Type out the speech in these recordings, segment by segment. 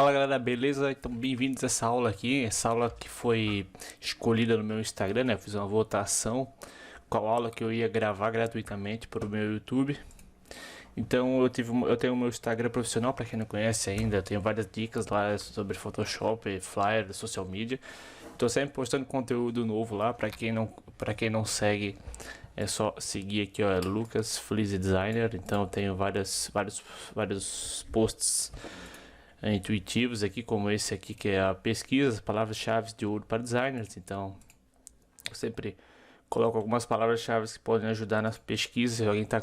Fala galera, beleza? Então bem-vindos a essa aula aqui, essa aula que foi escolhida no meu Instagram, né? Eu fiz uma votação qual aula que eu ia gravar gratuitamente para o meu YouTube. Então eu tenho o meu Instagram profissional, para quem não conhece ainda, eu tenho várias dicas lá sobre Photoshop, Flyer, social media. Estou sempre postando conteúdo novo lá, para quem não segue, é só seguir aqui, ó, Lucas Fleece Designer. Então eu tenho vários posts intuitivos aqui, como esse aqui, que é a pesquisa, palavras-chave de ouro para designers. Então eu sempre coloco algumas palavras-chave que podem ajudar nas pesquisas. Se alguém está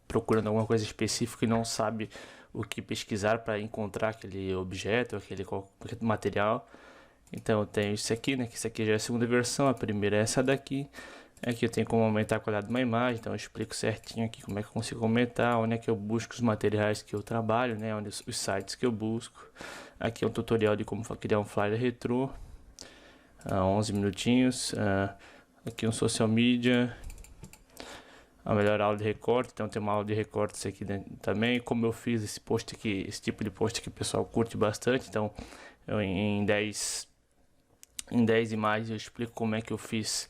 procurando alguma coisa específica e não sabe o que pesquisar para encontrar aquele objeto, aquele material, então eu tenho isso aqui, né? Que isso aqui já é a segunda versão, a primeira é essa daqui. Aqui eu tenho como aumentar a qualidade de uma imagem, então eu explico certinho aqui como é que eu consigo aumentar, onde é que eu busco os materiais que eu trabalho, né, onde os sites que eu busco. Aqui é um tutorial de como criar um flyer retrô, 11 minutinhos. Aqui um social media, a melhor aula de recorte, então tem uma aula de recortes aqui dentro também. Como eu fiz esse post aqui, esse tipo de post que o pessoal curte bastante, então eu, em 10 imagens eu explico como é que eu fiz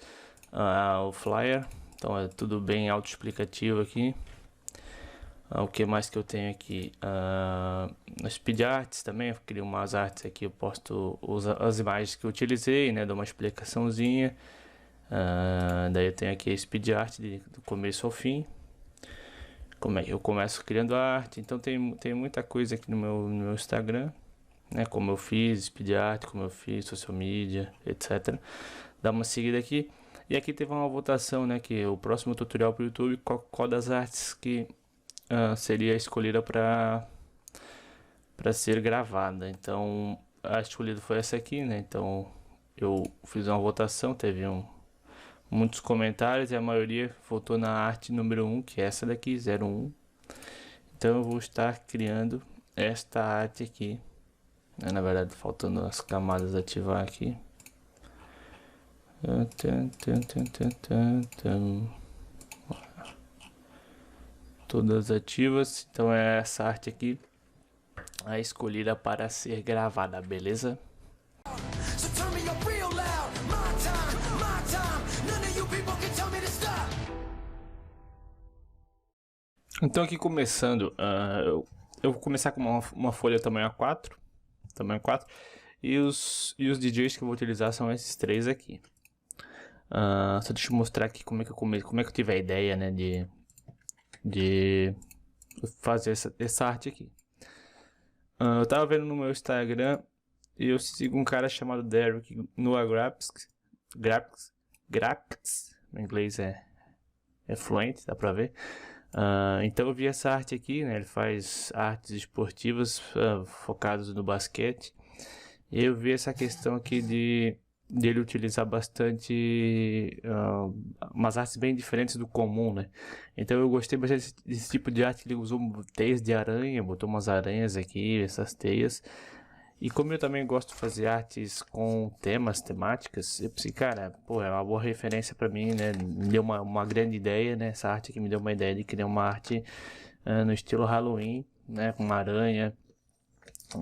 o flyer. Então é tudo bem autoexplicativo aqui. O que mais que eu tenho aqui? As speed arts também, eu crio umas artes aqui, eu posto as imagens que eu utilizei, né, dou uma explicaçãozinha. Daí eu tenho aqui a speed art do começo ao fim, como é que eu começo criando a arte. Então tem muita coisa aqui no meu Instagram, né, como eu fiz speed art, como eu fiz social media, etc. Dá uma seguida aqui. E aqui teve uma votação, né, que o próximo tutorial para o YouTube, qual das artes que seria escolhida para ser gravada. Então a escolhida foi essa aqui, né? Então eu fiz uma votação, teve muitos comentários e a maioria votou na arte número 1, que é essa daqui, 01. Então eu vou estar criando esta arte aqui, né? Na verdade faltando as camadas ativar aqui. Todas ativas. Então é essa arte aqui a escolhida para ser gravada, beleza? Então aqui começando, eu vou começar com uma folha tamanho A4, e os DJs que eu vou utilizar são esses três aqui. Só deixa eu mostrar aqui como é que eu tive a ideia, né, de fazer essa arte aqui. Eu tava vendo no meu Instagram e eu sigo um cara chamado Derek Noah Graphics, meu inglês é fluente, dá pra ver. Então eu vi essa arte aqui, né? Ele faz artes esportivas focadas no basquete. E eu vi essa questão aqui dele utilizar bastante umas artes bem diferentes do comum, né? Então eu gostei bastante desse tipo de arte. Ele usou teias de aranha, botou umas aranhas aqui, essas teias. E como eu também gosto de fazer artes com temáticas, eu pensei, cara, pô, é uma boa referência pra mim, né? Me deu uma grande ideia, né? Essa arte aqui me deu uma ideia de criar uma arte no estilo Halloween, né? Com uma aranha,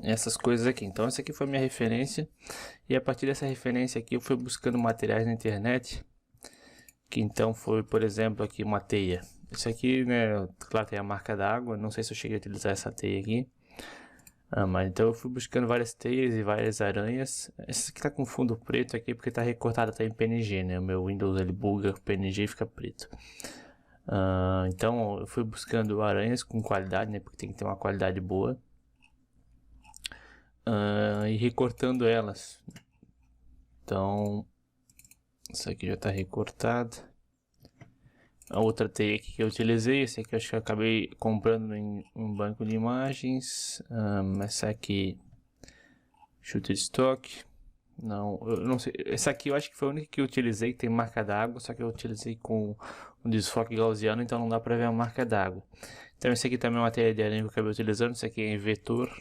essas coisas aqui. Então essa aqui foi a minha referência. E a partir dessa referência aqui eu fui buscando materiais na internet. Que então foi, por exemplo, aqui uma teia. Isso aqui, né? Claro, tem a marca d'água. Não sei se eu cheguei a utilizar essa teia aqui. Mas então eu fui buscando várias teias e várias aranhas. Essa aqui tá com fundo preto aqui porque tá recortada, tá em PNG, né? O meu Windows ele buga o PNG e fica preto. Então eu fui buscando aranhas com qualidade, né? Porque tem que ter uma qualidade boa. E recortando elas. Então essa aqui já tá recortada. A outra teia aqui que eu utilizei, essa aqui eu acho que eu acabei comprando em um banco de imagens. Essa aqui, chute de estoque. Não, eu não sei. Essa aqui eu acho que foi a única que eu utilizei, que tem marca d'água, só que eu utilizei com um desfoque gaussiano, então não dá pra ver a marca d'água. Então esse aqui também é uma teia de aranha que eu acabei utilizando, essa aqui é em vetor.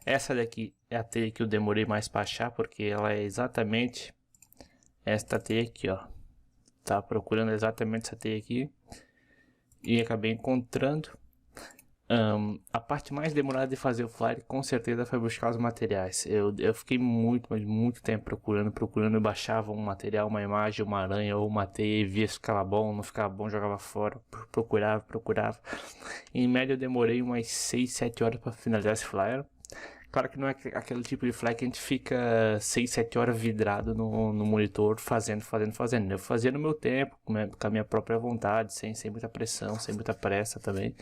Essa daqui é a teia que eu demorei mais pra achar, porque ela é exatamente esta teia aqui, ó. Tá procurando exatamente essa teia aqui e acabei encontrando. A parte mais demorada de fazer o flyer com certeza foi buscar os materiais. Eu fiquei muito, mas muito tempo procurando. Eu baixava um material, uma imagem, uma aranha ou uma teia e via se ficava bom, não ficava bom, jogava fora. Procurava. Em média eu demorei umas 6, 7 horas para finalizar esse flyer. Claro que não é aquele tipo de flyer que a gente fica 6, 7 horas vidrado no monitor fazendo. Eu fazia no meu tempo, com a minha própria vontade, sem muita pressão, sem muita pressa também.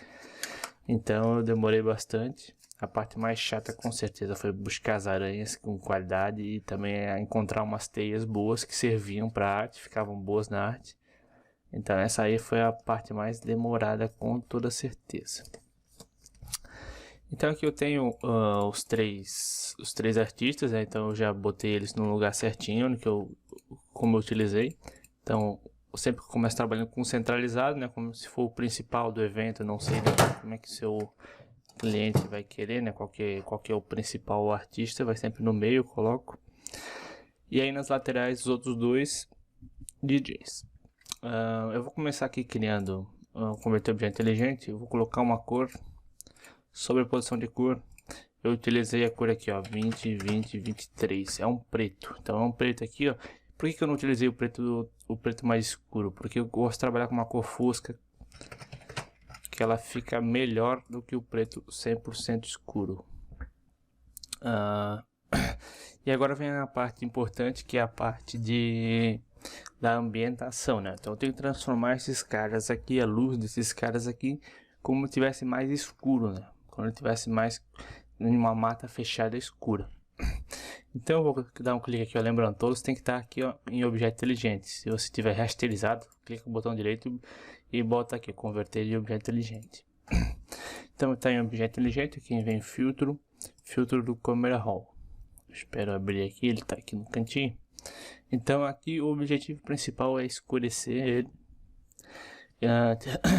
Então eu demorei bastante. A parte mais chata com certeza foi buscar as aranhas com qualidade e também encontrar umas teias boas que serviam para arte, ficavam boas na arte. Então essa aí foi a parte mais demorada com toda certeza. Então aqui eu tenho os três artistas, né? Então eu já botei eles no lugar certinho, como eu utilizei. Então eu sempre começo trabalhando com centralizado, né? Como se for o principal do evento, não sei, né, como é que seu cliente vai querer, né? Qual que é o principal artista, vai sempre no meio, eu coloco. E aí nas laterais os outros dois DJs. Eu vou começar aqui criando converter objeto inteligente. Eu vou colocar uma cor, sobreposição de cor. Eu utilizei a cor aqui, ó, 20, 20, 23. É um preto. Então é um preto aqui, ó. Por que eu não utilizei o preto mais escuro? Porque eu gosto de trabalhar com uma cor fosca, que ela fica melhor do que o preto 100% escuro. E agora vem a parte importante, que é a parte da ambientação, né? Então eu tenho que transformar esses caras aqui, a luz desses caras aqui, como se tivesse mais escuro, né? Quando eu tivesse mais em uma mata fechada escura. Então eu vou dar um clique aqui, ó, lembrando, todos tem que estar aqui, ó, em objeto inteligente. Se você tiver rasterizado, clica no botão direito e bota aqui, converter em objeto inteligente. Então está em objeto inteligente, aqui vem filtro do camera raw. Espero abrir aqui, ele está aqui no cantinho. Então aqui o objetivo principal é escurecer ele,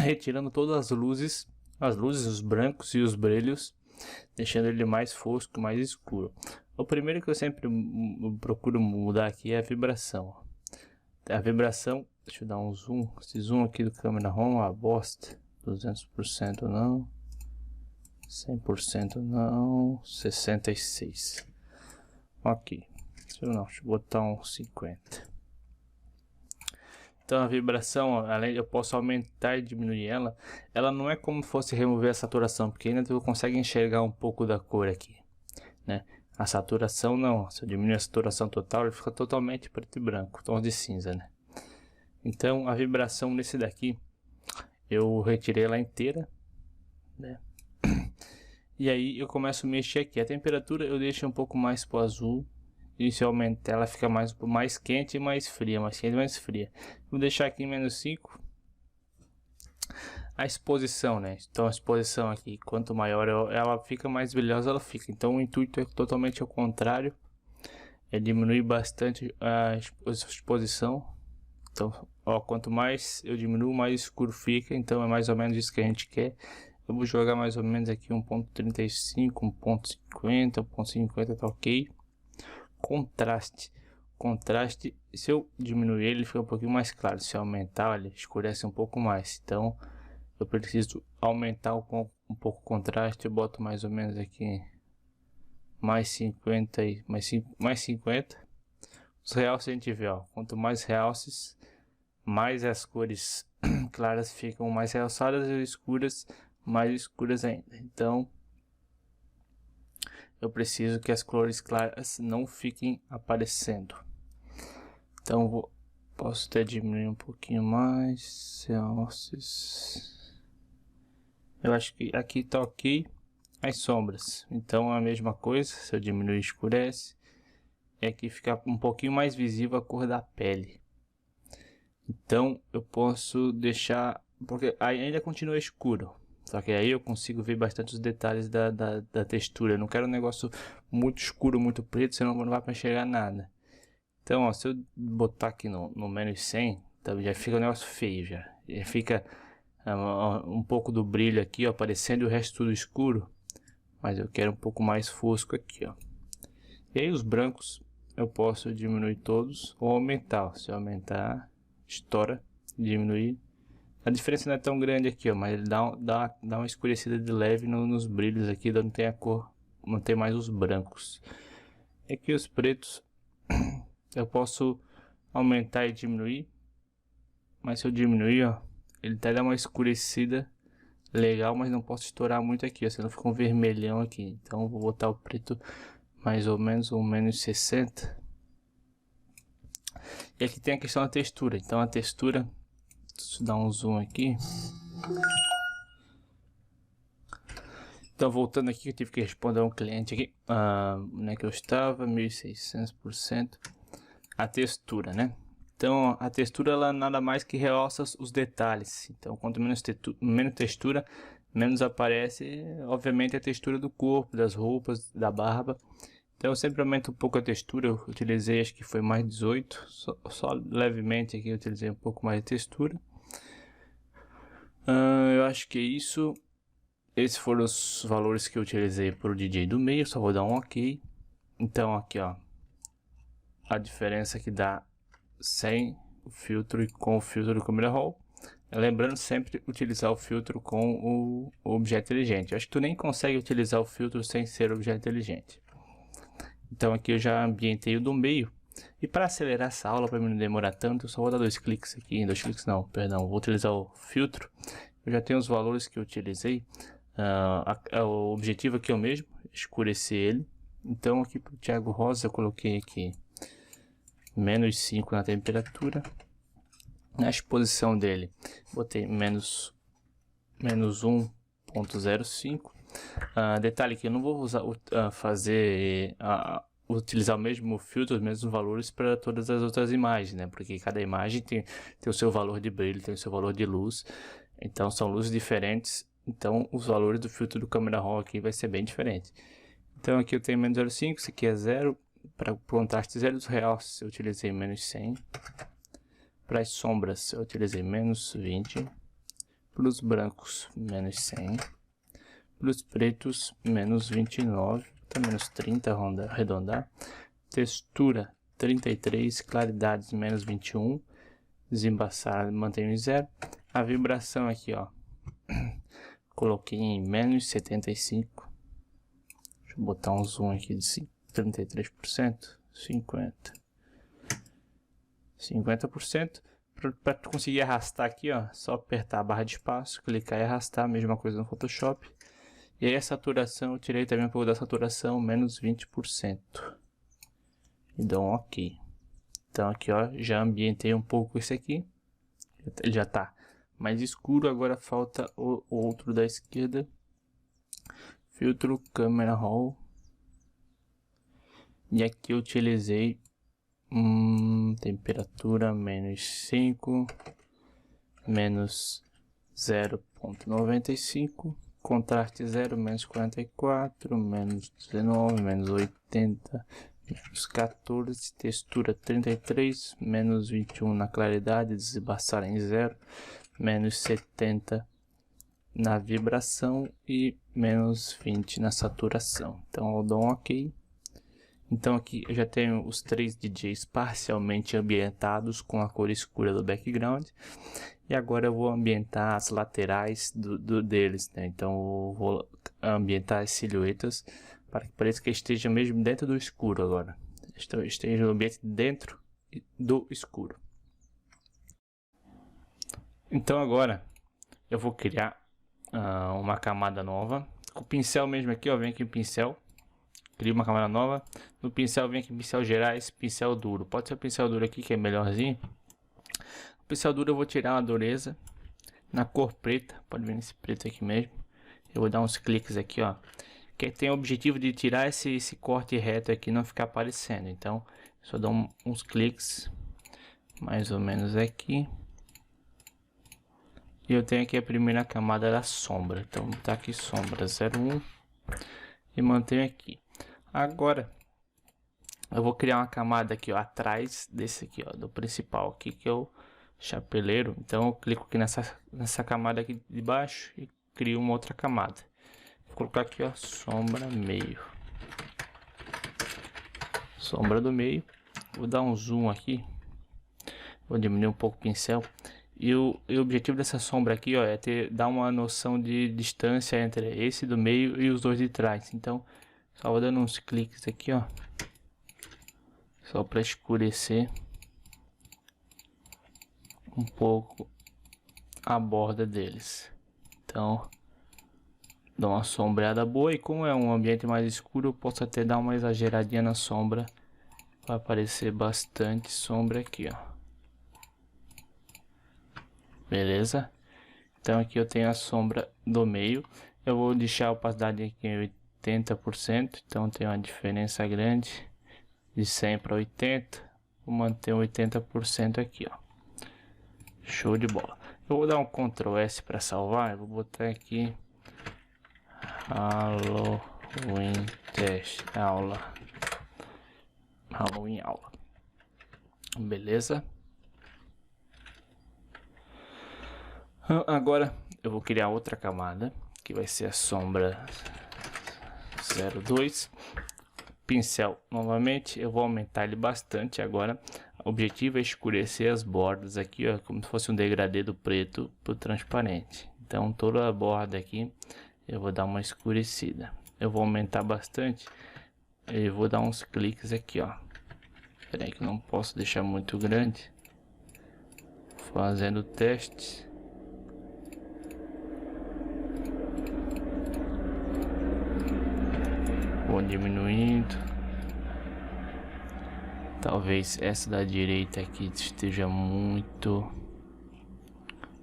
retirando todas as luzes, os brancos e os brilhos, deixando ele mais fosco, mais escuro. O primeiro que eu sempre procuro mudar aqui é a vibração. A vibração, deixa eu dar um zoom. Esse zoom aqui do câmera ROM é uma bosta. 200% não, 100% não, 66. Ok, deixa eu botar um 50. Então a vibração, além de eu posso aumentar e diminuir ela não é como se fosse remover a saturação, porque ainda tu consegue enxergar um pouco da cor aqui, né? A saturação não, se eu diminuir a saturação total, ele fica totalmente preto e branco, tons de cinza, né? Então a vibração nesse daqui, eu retirei ela inteira, né? E aí eu começo a mexer aqui, a temperatura eu deixo um pouco mais pro azul, e se eu aumentar ela fica mais quente e mais fria, mais quente e mais fria. Vou deixar aqui em menos 5. A exposição, né? Então a exposição aqui, quanto maior ela fica, mais brilhosa ela fica. Então o intuito é totalmente ao contrário, é diminuir bastante a exposição. Então, ó, quanto mais eu diminuo, mais escuro fica. Então é mais ou menos isso que a gente quer. Eu vou jogar mais ou menos aqui 1.35, 1.50, 1.50 tá ok. Contraste, se eu diminuir ele fica um pouquinho mais claro, se eu aumentar ele escurece um pouco mais. Então eu preciso aumentar um pouco o contraste. Eu boto mais ou menos aqui mais 50 e mais 50. Os realces a gente vê, ó, quanto mais realces, mais as cores claras ficam mais realçadas e escuras mais escuras ainda. Então eu preciso que as cores claras não fiquem aparecendo. Então posso até diminuir um pouquinho mais. Eu acho que aqui tá ok. As sombras, então é a mesma coisa. Se eu diminuir, escurece. E aqui fica um pouquinho mais visível a cor da pele. Então eu posso deixar, porque ainda continua escuro, só que aí eu consigo ver bastante os detalhes da textura. Eu não quero um negócio muito escuro, muito preto, senão não vai para enxergar nada. Então, ó, se eu botar aqui no menos 100, então já fica um negócio feio, já fica um pouco do brilho aqui, ó, aparecendo, e o resto tudo escuro. Mas eu quero um pouco mais fosco aqui, ó. E aí os brancos eu posso diminuir todos ou aumentar, ó. Se eu aumentar, estoura, diminuir, A diferença não é tão grande aqui, ó, mas ele dá uma escurecida de leve nos brilhos aqui, não tem a cor, não tem mais os brancos. E aqui os pretos, eu posso aumentar e diminuir, mas se eu diminuir, ó, ele até dá uma escurecida legal, mas não posso estourar muito aqui, ó, senão fica um vermelhão aqui. Então vou botar o preto mais ou menos um menos 60. E aqui tem a questão da textura. Então a textura, deixa eu dar um zoom aqui. Então voltando aqui, eu tive que responder a um cliente aqui. Onde é que eu estava? 1600%. A textura, né? Então a textura, ela nada mais que realça os detalhes. Então quanto menos textura, menos aparece, obviamente, a textura do corpo, das roupas, da barba. Então eu sempre aumento um pouco a textura. Eu utilizei, acho que foi mais 18, só levemente aqui eu utilizei um pouco mais de textura. Eu acho que é isso. Esses foram os valores que eu utilizei para o DJ do meio. Só vou dar um OK. Então aqui, ó, a diferença que dá sem o filtro e com o filtro do Camera Raw. Lembrando sempre utilizar o filtro com o objeto inteligente. Eu acho que tu nem consegue utilizar o filtro sem ser objeto inteligente. Então aqui eu já ambientei o do meio. E para acelerar essa aula, para não demorar tanto, eu só vou dar 2 cliques aqui. 2 cliques não, perdão. Vou utilizar o filtro. Eu já tenho os valores que eu utilizei. O objetivo aqui é o mesmo, escurecer ele. Então aqui para o Thiago Rosa eu coloquei aqui menos 5 na temperatura. Na exposição dele botei menos 1.05. Detalhe que eu não vou usar, utilizar o mesmo filtro, os mesmos valores para todas as outras imagens, né? Porque cada imagem tem o seu valor de brilho, tem o seu valor de luz. Então são luzes diferentes. Então os valores do filtro do Camera Raw aqui vai ser bem diferente. Então aqui eu tenho menos 0.5, isso aqui é 0. Para o contraste 0 dos realces eu utilizei menos 100. Para as sombras eu utilizei menos 20. Para os brancos menos 100. Para os pretos menos 29. Tá menos 30, arredondar. Textura 33. Claridades menos 21. Desembaçar mantenho em 0. A vibração aqui, ó, coloquei em menos 75. Deixa eu botar um zoom aqui de 33%, 50%. Para conseguir arrastar aqui, ó, só apertar a barra de espaço, clicar e arrastar, mesma coisa no Photoshop. E aí a saturação, eu tirei também um pouco da saturação, menos 20%. E dou um OK. Então aqui, ó, já ambientei um pouco esse aqui. Ele já tá mais escuro, agora falta o outro da esquerda. Filtro Camera Raw. E aqui eu utilizei temperatura menos 5, menos 0.95, contraste 0, menos 44, menos 19, menos 80, menos 14, textura 33, menos 21 na claridade, desembaçar em 0, menos 70 na vibração e menos 20 na saturação. Então eu dou um OK. Então aqui eu já tenho os 3 DJs parcialmente ambientados com a cor escura do background. E agora eu vou ambientar as laterais deles, né? Então eu vou ambientar as silhuetas para que pareça que esteja mesmo dentro do escuro agora. Esteja no ambiente dentro do escuro. Então agora eu vou criar uma camada nova. Com o pincel mesmo aqui, ó, vem aqui o pincel. Crio uma camada nova. No pincel vem aqui pincel gerais, pincel duro. Pode ser o pincel duro aqui que é melhorzinho. O pincel duro eu vou tirar uma dureza na cor preta. Pode ver nesse preto aqui mesmo. Eu vou dar uns cliques aqui, ó. Que tem o objetivo de tirar esse corte reto aqui, não ficar aparecendo. Então, só dá uns cliques mais ou menos aqui. E eu tenho aqui a primeira camada da sombra. Então, vou botar aqui sombra 01 e mantenho aqui. Agora eu vou criar uma camada aqui, ó, atrás desse aqui, ó, do principal aqui, que é o chapeleiro. Então eu clico aqui nessa camada aqui de baixo e crio uma outra camada. Vou colocar aqui, ó, sombra meio. Sombra do meio. Vou dar um zoom aqui. Vou diminuir um pouco o pincel. E o objetivo dessa sombra aqui, ó, é dar uma noção de distância entre esse do meio e os dois de trás. Então, só vou dando uns cliques aqui, ó, só para escurecer um pouco a borda deles. Então, dá uma sombreada boa, e como é um ambiente mais escuro, eu posso até dar uma exageradinha na sombra para aparecer bastante sombra aqui, ó. Beleza? Então aqui eu tenho a sombra do meio. Eu vou deixar a opacidade aqui em 80%, então tem uma diferença grande de 100 para 80. Vou manter 80% aqui, ó. Show de bola. Eu vou dar um Ctrl S para salvar. Eu vou botar aqui Halloween teste aula. Halloween aula. Beleza? Agora eu vou criar outra camada, que vai ser a sombra 02. Pincel novamente, eu vou aumentar ele bastante agora. O objetivo é escurecer as bordas aqui, ó, como se fosse um degradê do preto pro transparente. Então toda a borda aqui eu vou dar uma escurecida. Eu vou aumentar bastante e vou dar uns cliques aqui, ó. Espera aí que eu não posso deixar muito grande. Fazendo testes. Vou diminuindo. Talvez essa da direita aqui esteja muito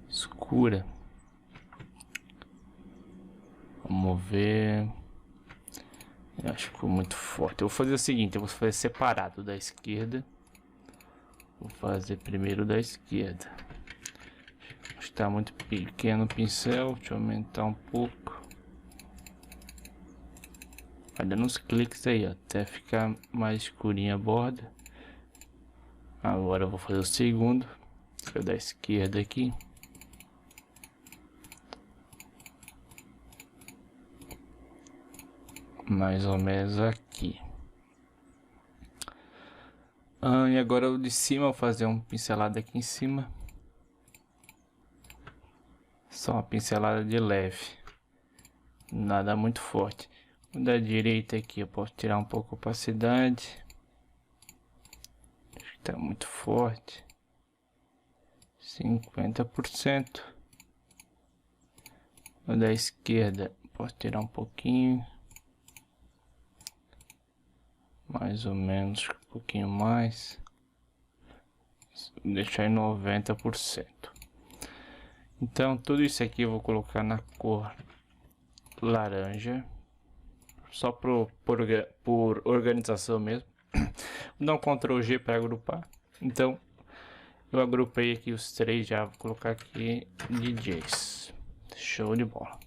escura. Vamos ver. Eu acho que ficou muito forte. Eu vou fazer o seguinte, eu vou fazer separado da esquerda. Vou fazer primeiro da esquerda. Acho que está muito pequeno o pincel. Deixa eu aumentar um pouco. Vai dando uns cliques aí, ó, até ficar mais escurinha a borda. Agora eu vou fazer o segundo, que é da esquerda aqui. Mais ou menos aqui. E agora o de cima, eu vou fazer uma pincelada aqui em cima. Só uma pincelada de leve. Nada muito forte. O da direita aqui eu posso tirar um pouco a opacidade. Acho que tá muito forte. 50%. O da esquerda posso tirar um pouquinho. Mais ou menos, um pouquinho mais. Vou deixar em 90%. Então tudo isso aqui eu vou colocar na cor laranja. Só por organização mesmo. Vou dar um Ctrl G para agrupar. Então eu agrupei aqui os três, já vou colocar aqui DJs. Show de bola.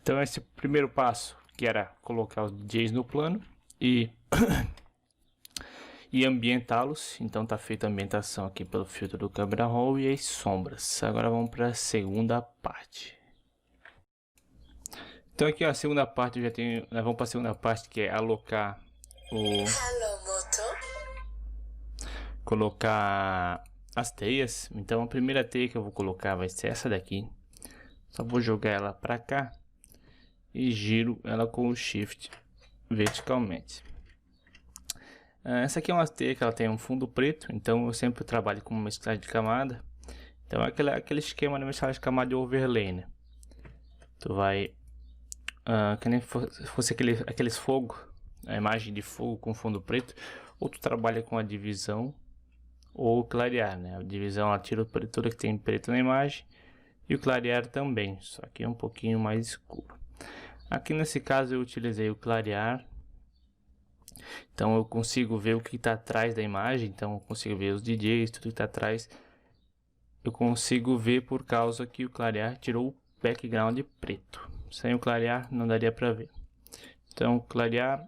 Então esse primeiro passo, que era colocar os DJs no plano e ambientá-los. Então tá feita a ambientação aqui pelo filtro do Camera Raw e as sombras. Agora vamos para a segunda parte. Então aqui ó, a segunda parte eu já tenho, nós vamos para a segunda parte, que é alocar colocar as teias. Então a primeira teia que eu vou colocar vai ser essa daqui. Só vou jogar ela para cá e giro ela com o Shift verticalmente. Essa aqui é uma teia que ela tem um fundo preto, então eu sempre trabalho com uma mesclagem de camada. Então é aquele esquema de mesclagem de camada de overlay, né? Tu vai que nem fosse aqueles fogo, a imagem de fogo com fundo preto, ou tu trabalha com a divisão ou clarear, né? A divisão ela tira tudo que tem preto na imagem e o clarear também, só que é um pouquinho mais escuro. Aqui nesse caso eu utilizei o clarear, então eu consigo ver o que está atrás da imagem, então eu consigo ver os DJs, tudo que está atrás, eu consigo ver por causa que o clarear tirou o background preto. Sem o clarear não daria para ver. Então clarear,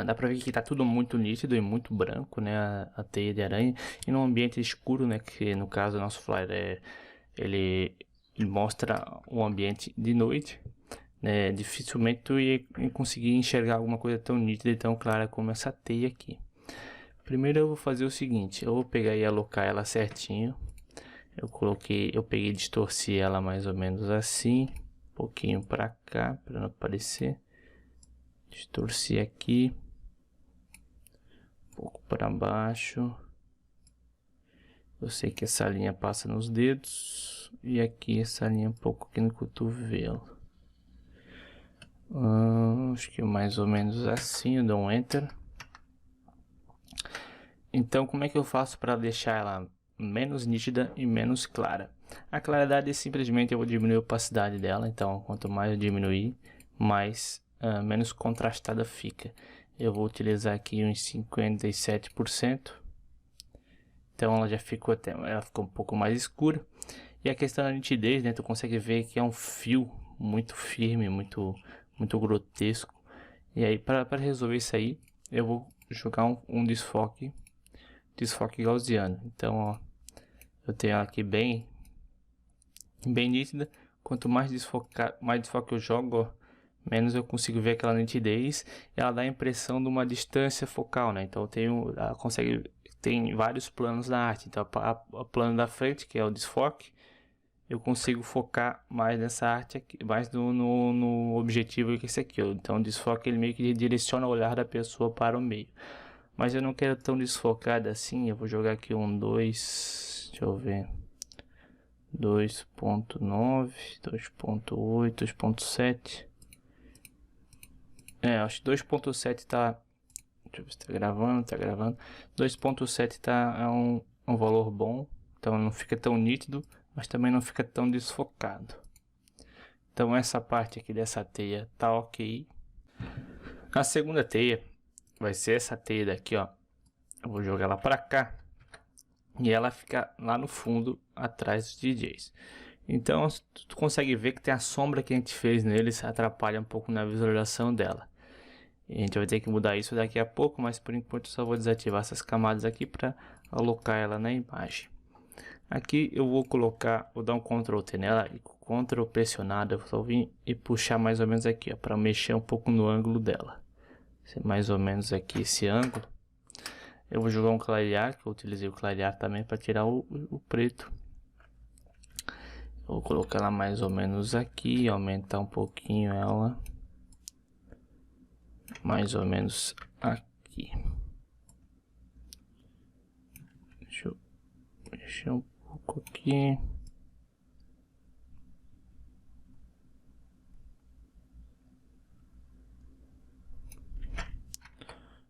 dá para ver que está tudo muito nítido e muito branco, né, a teia de aranha, e num ambiente escuro, né, que no caso o nosso flyer ele mostra um ambiente de noite, né, dificilmente tu ia conseguir enxergar alguma coisa tão nítida e tão clara como essa teia aqui. Primeiro eu vou fazer o seguinte, eu vou pegar e alocar ela certinho. Eu peguei e distorci ela mais ou menos assim, um pouquinho para cá, para não aparecer. Distorci aqui, um pouco para baixo. Eu sei que essa linha passa nos dedos e aqui essa linha um pouco aqui no cotovelo. Acho que mais ou menos assim, eu dou um Enter. Então, como é que eu faço para deixar ela menos nítida e menos clara? A claridade simplesmente eu vou diminuir a opacidade dela, então quanto mais eu diminuir, mais menos contrastada fica. Eu vou utilizar aqui uns 57%. Então ela já ficou ela ficou um pouco mais escura. E a questão da nitidez, né, tu consegue ver que é um fio muito firme, muito grotesco. E aí para resolver isso aí, eu vou jogar um desfoque gaussiano. Então, ó, eu tenho ela aqui bem nítida. Quanto mais desfoque eu jogo, ó, menos eu consigo ver aquela nitidez. E ela dá a impressão de uma distância focal, né? Então ela tem vários planos na arte. Então o plano da frente, que é o desfoque, eu consigo focar mais nessa arte aqui, mais no objetivo que é esse aqui, ó. Então o desfoque ele meio que direciona o olhar da pessoa para o meio. Mas eu não quero tão desfocado assim, eu vou jogar aqui um 2, deixa eu ver, 2.9, 2.8, 2.7. Acho que 2.7 tá, deixa eu ver se tá gravando, 2.7 é um valor bom, então não fica tão nítido, mas também não fica tão desfocado. Então essa parte aqui dessa teia tá ok. A segunda teia vai ser essa teia daqui, ó. Eu vou jogar ela para cá e ela fica lá no fundo, atrás dos DJs. Então tu consegue ver que tem a sombra que a gente fez neles, atrapalha um pouco na visualização dela. E a gente vai ter que mudar isso daqui a pouco, mas por enquanto eu só vou desativar essas camadas aqui para alocar ela na imagem. Aqui eu vou dar um Ctrl T nela e com Ctrl pressionado eu só vim e puxar mais ou menos aqui, para mexer um pouco no ângulo dela. Mais ou menos aqui esse ângulo. Eu vou jogar um clarear, que eu utilizei o clarear também para tirar o preto. Eu vou colocar ela mais ou menos aqui, aumentar um pouquinho ela. Mais ou menos aqui. Deixa eu mexer um pouco aqui.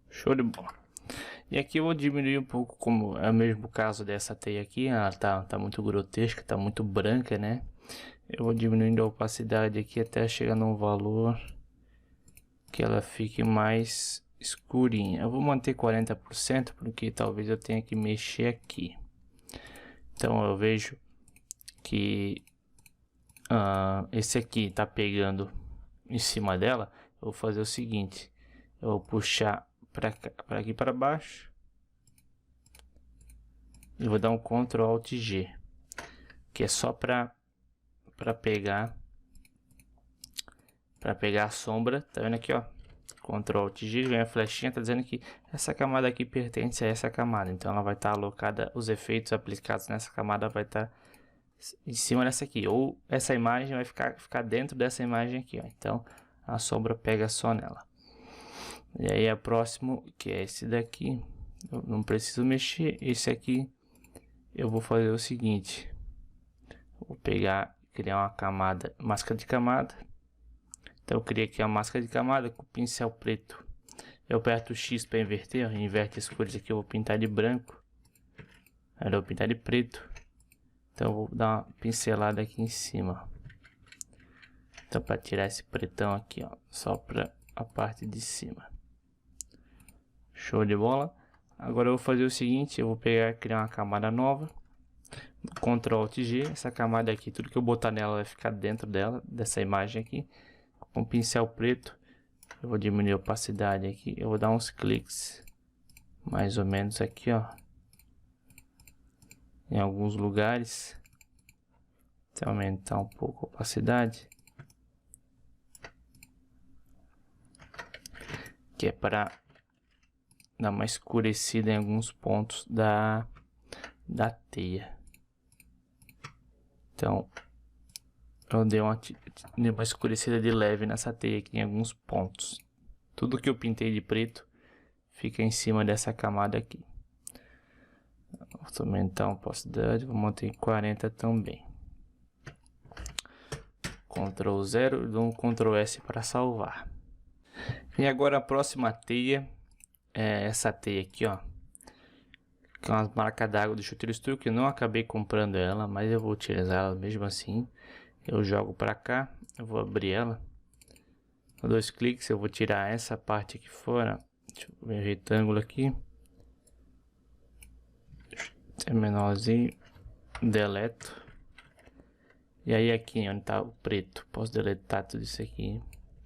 Show de bola. E aqui eu vou diminuir um pouco, como é o mesmo caso dessa teia aqui, ela tá muito grotesca, tá muito branca, né? Eu vou diminuindo a opacidade aqui até chegar num valor que ela fique mais escurinha. Eu vou manter 40% porque talvez eu tenha que mexer aqui. Então eu vejo que esse aqui tá pegando em cima dela. Eu vou fazer o seguinte, eu vou puxar para aqui para baixo e vou dar um Ctrl Alt G, que é só para pegar a sombra. Tá vendo aqui, ó, Ctrl Alt G, vem a flechinha, tá dizendo que essa camada aqui pertence a essa camada, então ela vai estar alocada, os efeitos aplicados nessa camada vai estar em cima dessa aqui, ou essa imagem vai ficar dentro dessa imagem aqui, ó. Então a sombra pega só nela. E aí a próximo, que é esse daqui, eu não preciso mexer. Esse aqui eu vou fazer o seguinte, vou criar uma camada, máscara de camada. Então eu criei aqui a máscara de camada com o pincel preto. Eu aperto o X para inverter, ó, inverte as cores aqui, eu vou pintar de branco. Aí eu vou pintar de preto. Então eu vou dar uma pincelada aqui em cima. Então para tirar esse pretão aqui, ó, só para a parte de cima. Show de bola. Agora eu vou fazer o seguinte, eu vou criar uma camada nova. Ctrl Alt G, essa camada aqui, tudo que eu botar nela vai ficar dentro dessa imagem aqui. Com o pincel preto, eu vou diminuir a opacidade aqui, eu vou dar uns cliques, mais ou menos aqui, ó, em alguns lugares. Vou aumentar um pouco a opacidade, que é para dar uma escurecida em alguns pontos da teia. Então eu dei uma escurecida de leve nessa teia aqui em alguns pontos. Tudo que eu pintei de preto fica em cima dessa camada aqui. Vou aumentar a opacidade, vou manter em 40 também. Ctrl 0 e dou um Ctrl S para salvar. E agora a próxima teia é essa teia aqui, ó, com as marcas d'água do Chuteiro Studio, que eu não acabei comprando ela, mas eu vou utilizar ela mesmo assim. Eu jogo para cá, eu vou abrir ela, com 2 cliques eu vou tirar essa parte aqui fora. Deixa eu ver o retângulo aqui, é menorzinho, deleto. E aí aqui onde tá o preto, posso deletar tudo isso aqui.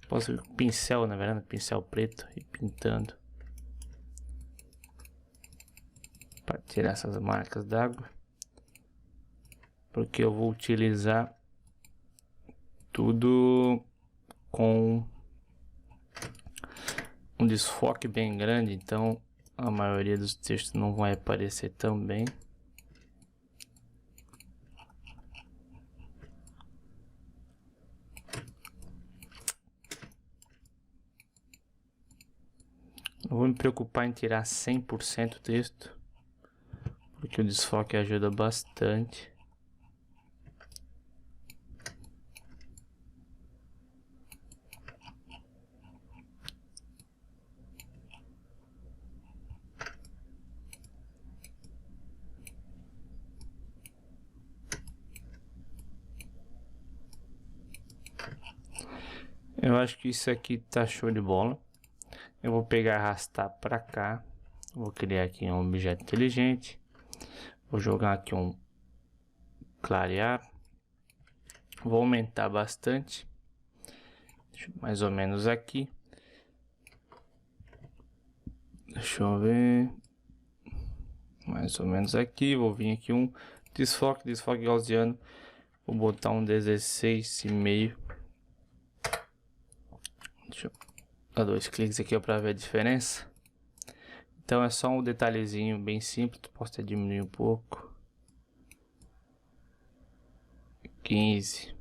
Posso ir com pincel, na verdade, pincel preto e pintando para tirar essas marcas d'água, porque eu vou utilizar tudo com um desfoque bem grande, então a maioria dos textos não vai aparecer tão bem. Não vou me preocupar em tirar 100% do texto, porque o desfoque ajuda bastante. Eu acho que isso aqui tá show de bola. Eu vou pegar e arrastar para cá. Vou criar aqui um objeto inteligente. Vou jogar aqui um clarear. Vou aumentar bastante. Mais ou menos aqui. Deixa eu ver. Mais ou menos aqui. Vou vir aqui um desfoque gaussiano. Vou botar um 16,5. Deixa eu dar 2 cliques aqui para ver a diferença. Então é só um detalhezinho bem simples. Posso até diminuir um pouco. 15.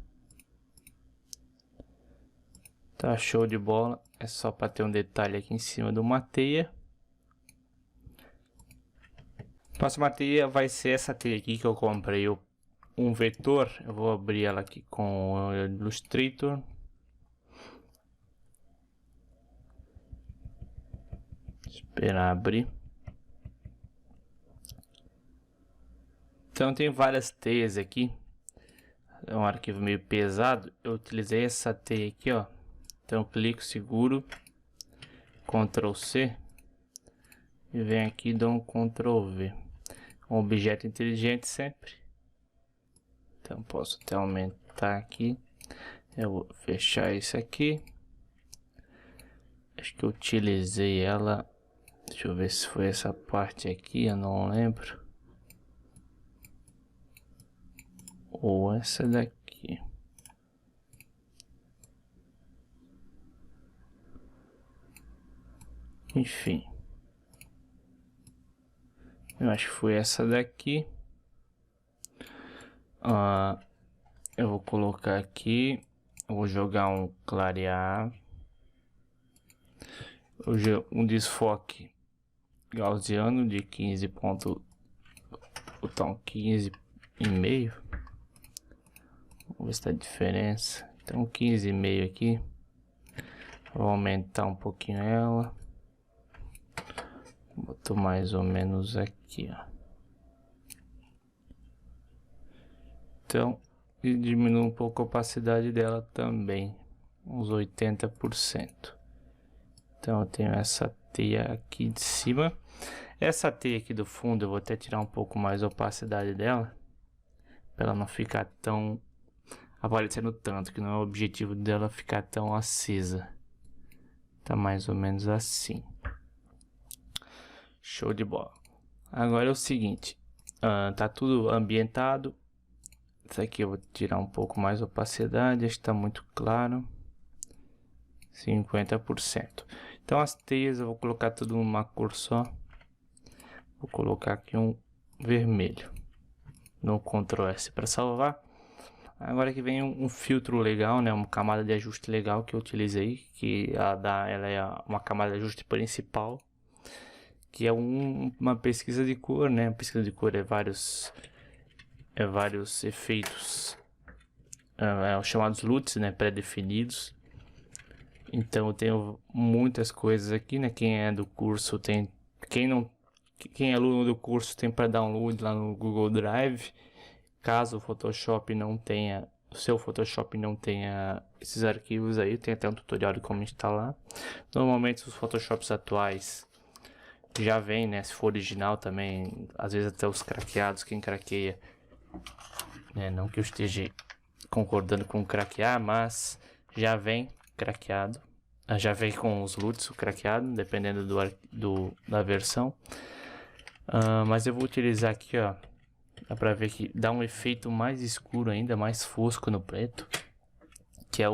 Tá show de bola. É só para ter um detalhe aqui em cima de uma teia. A próxima teia vai ser essa teia aqui que eu comprei, um vetor. Eu vou abrir ela aqui com o Illustrator. Esperar abrir. Então tem várias teias aqui. É um arquivo meio pesado. Eu utilizei essa teia aqui, ó. Então eu clico, seguro, Ctrl C e venho aqui e dou um Ctrl V. Um objeto inteligente sempre. Então posso até aumentar aqui. Eu vou fechar isso aqui. Acho que eu utilizei ela. Deixa eu ver se foi essa parte aqui, eu não lembro. Ou essa daqui. Enfim. Eu acho que foi essa daqui. Eu vou colocar aqui. Eu vou jogar um clarear. Um desfoque gaussiano de 15 ponto. Botar um 15,5. Vamos ver se dá diferença. Então 15,5 aqui. Vou aumentar um pouquinho ela. Boto mais ou menos aqui, ó. Então, e diminuo um pouco a opacidade dela também, uns 80%. Então eu tenho essa teia aqui de cima. Essa teia aqui do fundo eu vou até tirar um pouco mais a opacidade dela, para ela não ficar tão aparecendo tanto, que não é o objetivo dela ficar tão acesa. Tá mais ou menos assim. Show de bola. Agora é o seguinte, tá tudo ambientado. Isso aqui eu vou tirar um pouco mais a opacidade, está muito claro. 50%. Então as teias eu vou colocar tudo numa cor só. Vou colocar aqui um vermelho no Ctrl S para salvar. Agora que vem um filtro legal, né, uma camada de ajuste legal que eu utilizei, que ela é uma camada de ajuste principal, que é uma pesquisa de cor, né? A pesquisa de cor é vários efeitos, chamados LUTs, né, pré-definidos. Então eu tenho muitas coisas aqui, né? Quem é do curso tem, quem é aluno do curso tem para download lá no Google Drive. Caso o Photoshop não tenha, o seu Photoshop não tenha esses arquivos aí, tem até um tutorial de como instalar. Normalmente os Photoshops atuais já vem, né? Se for original também, às vezes até os craqueados, quem craqueia, né? Não que eu esteja concordando com craquear, mas já vem craqueado. Já vem com os LUTs, o craqueado, dependendo da versão. Mas eu vou utilizar aqui, ó. Dá pra ver que dá um efeito mais escuro ainda, mais fosco no preto, que é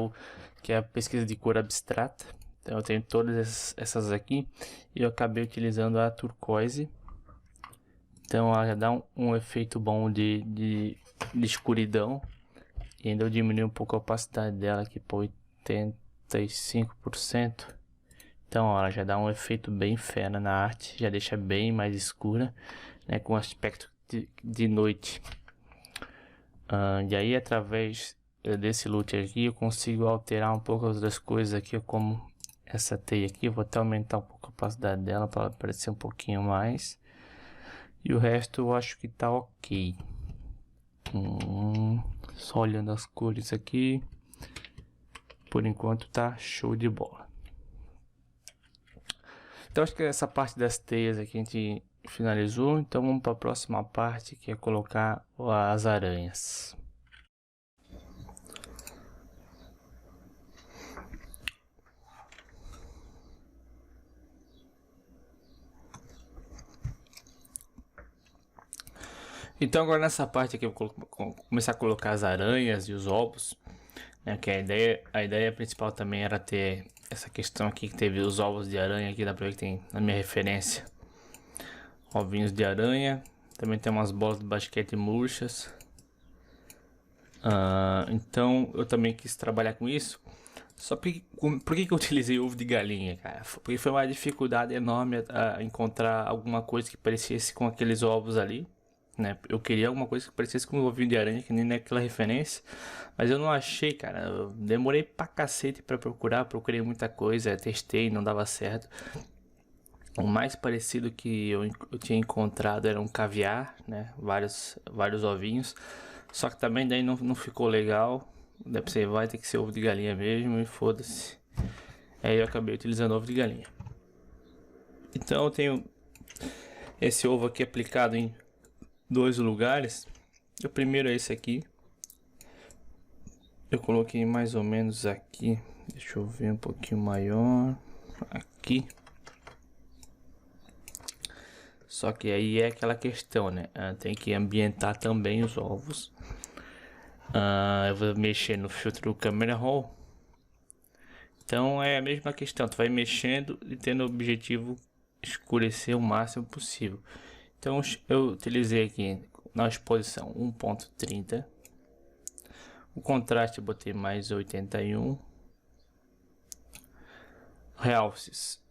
a pesquisa de cor abstrata. Então eu tenho todas essas aqui e eu acabei utilizando a turquoise. Então ela já dá um efeito bom de escuridão. E ainda eu diminui um pouco a opacidade dela aqui para 85%. Então ó, ela já dá um efeito bem fera na arte, já deixa bem mais escura, né, com aspecto de noite. E aí através desse LUT aqui eu consigo alterar um pouco as outras coisas aqui, como essa teia aqui. Eu vou até aumentar um pouco a opacidade dela para ela aparecer um pouquinho mais, e o resto eu acho que tá ok. Só olhando as cores aqui, por enquanto tá show de bola. Então acho que essa parte das teias aqui a gente finalizou. Então vamos para a próxima parte, que é colocar as aranhas. Então agora nessa parte aqui eu vou começar a colocar as aranhas e os ovos, né, que a ideia principal também era ter essa questão aqui, que teve os ovos de aranha aqui, dá pra ver que tem na minha referência ovinhos de aranha. Também tem umas bolas de basquete murchas. Então eu também quis trabalhar com isso. Só que por que eu utilizei ovo de galinha, cara? Porque foi uma dificuldade enorme a encontrar alguma coisa que parecesse com aqueles ovos ali, né? Eu queria alguma coisa que parecesse com o ovinho de aranha, que nem naquela referência, mas eu não achei, cara. Eu demorei pra cacete pra procurar, procurei muita coisa, testei, não dava certo. O mais parecido que eu tinha encontrado era um caviar, né? Vários ovinhos. Só que também daí não ficou legal. Você vai ter que ser ovo de galinha mesmo e foda-se. Aí eu acabei utilizando ovo de galinha. Então eu tenho esse ovo aqui aplicado em dois lugares. O primeiro é esse aqui. Eu coloquei mais ou menos aqui. Deixa eu ver um pouquinho maior. Aqui. Só que aí é aquela questão, né? Tem que ambientar também os ovos. Eu vou mexer no filtro do Camera Raw. Então é a mesma questão. Tu vai mexendo e tendo o objetivo escurecer o máximo possível. Então eu utilizei aqui na exposição 1.30. O contraste eu botei mais 81. Realces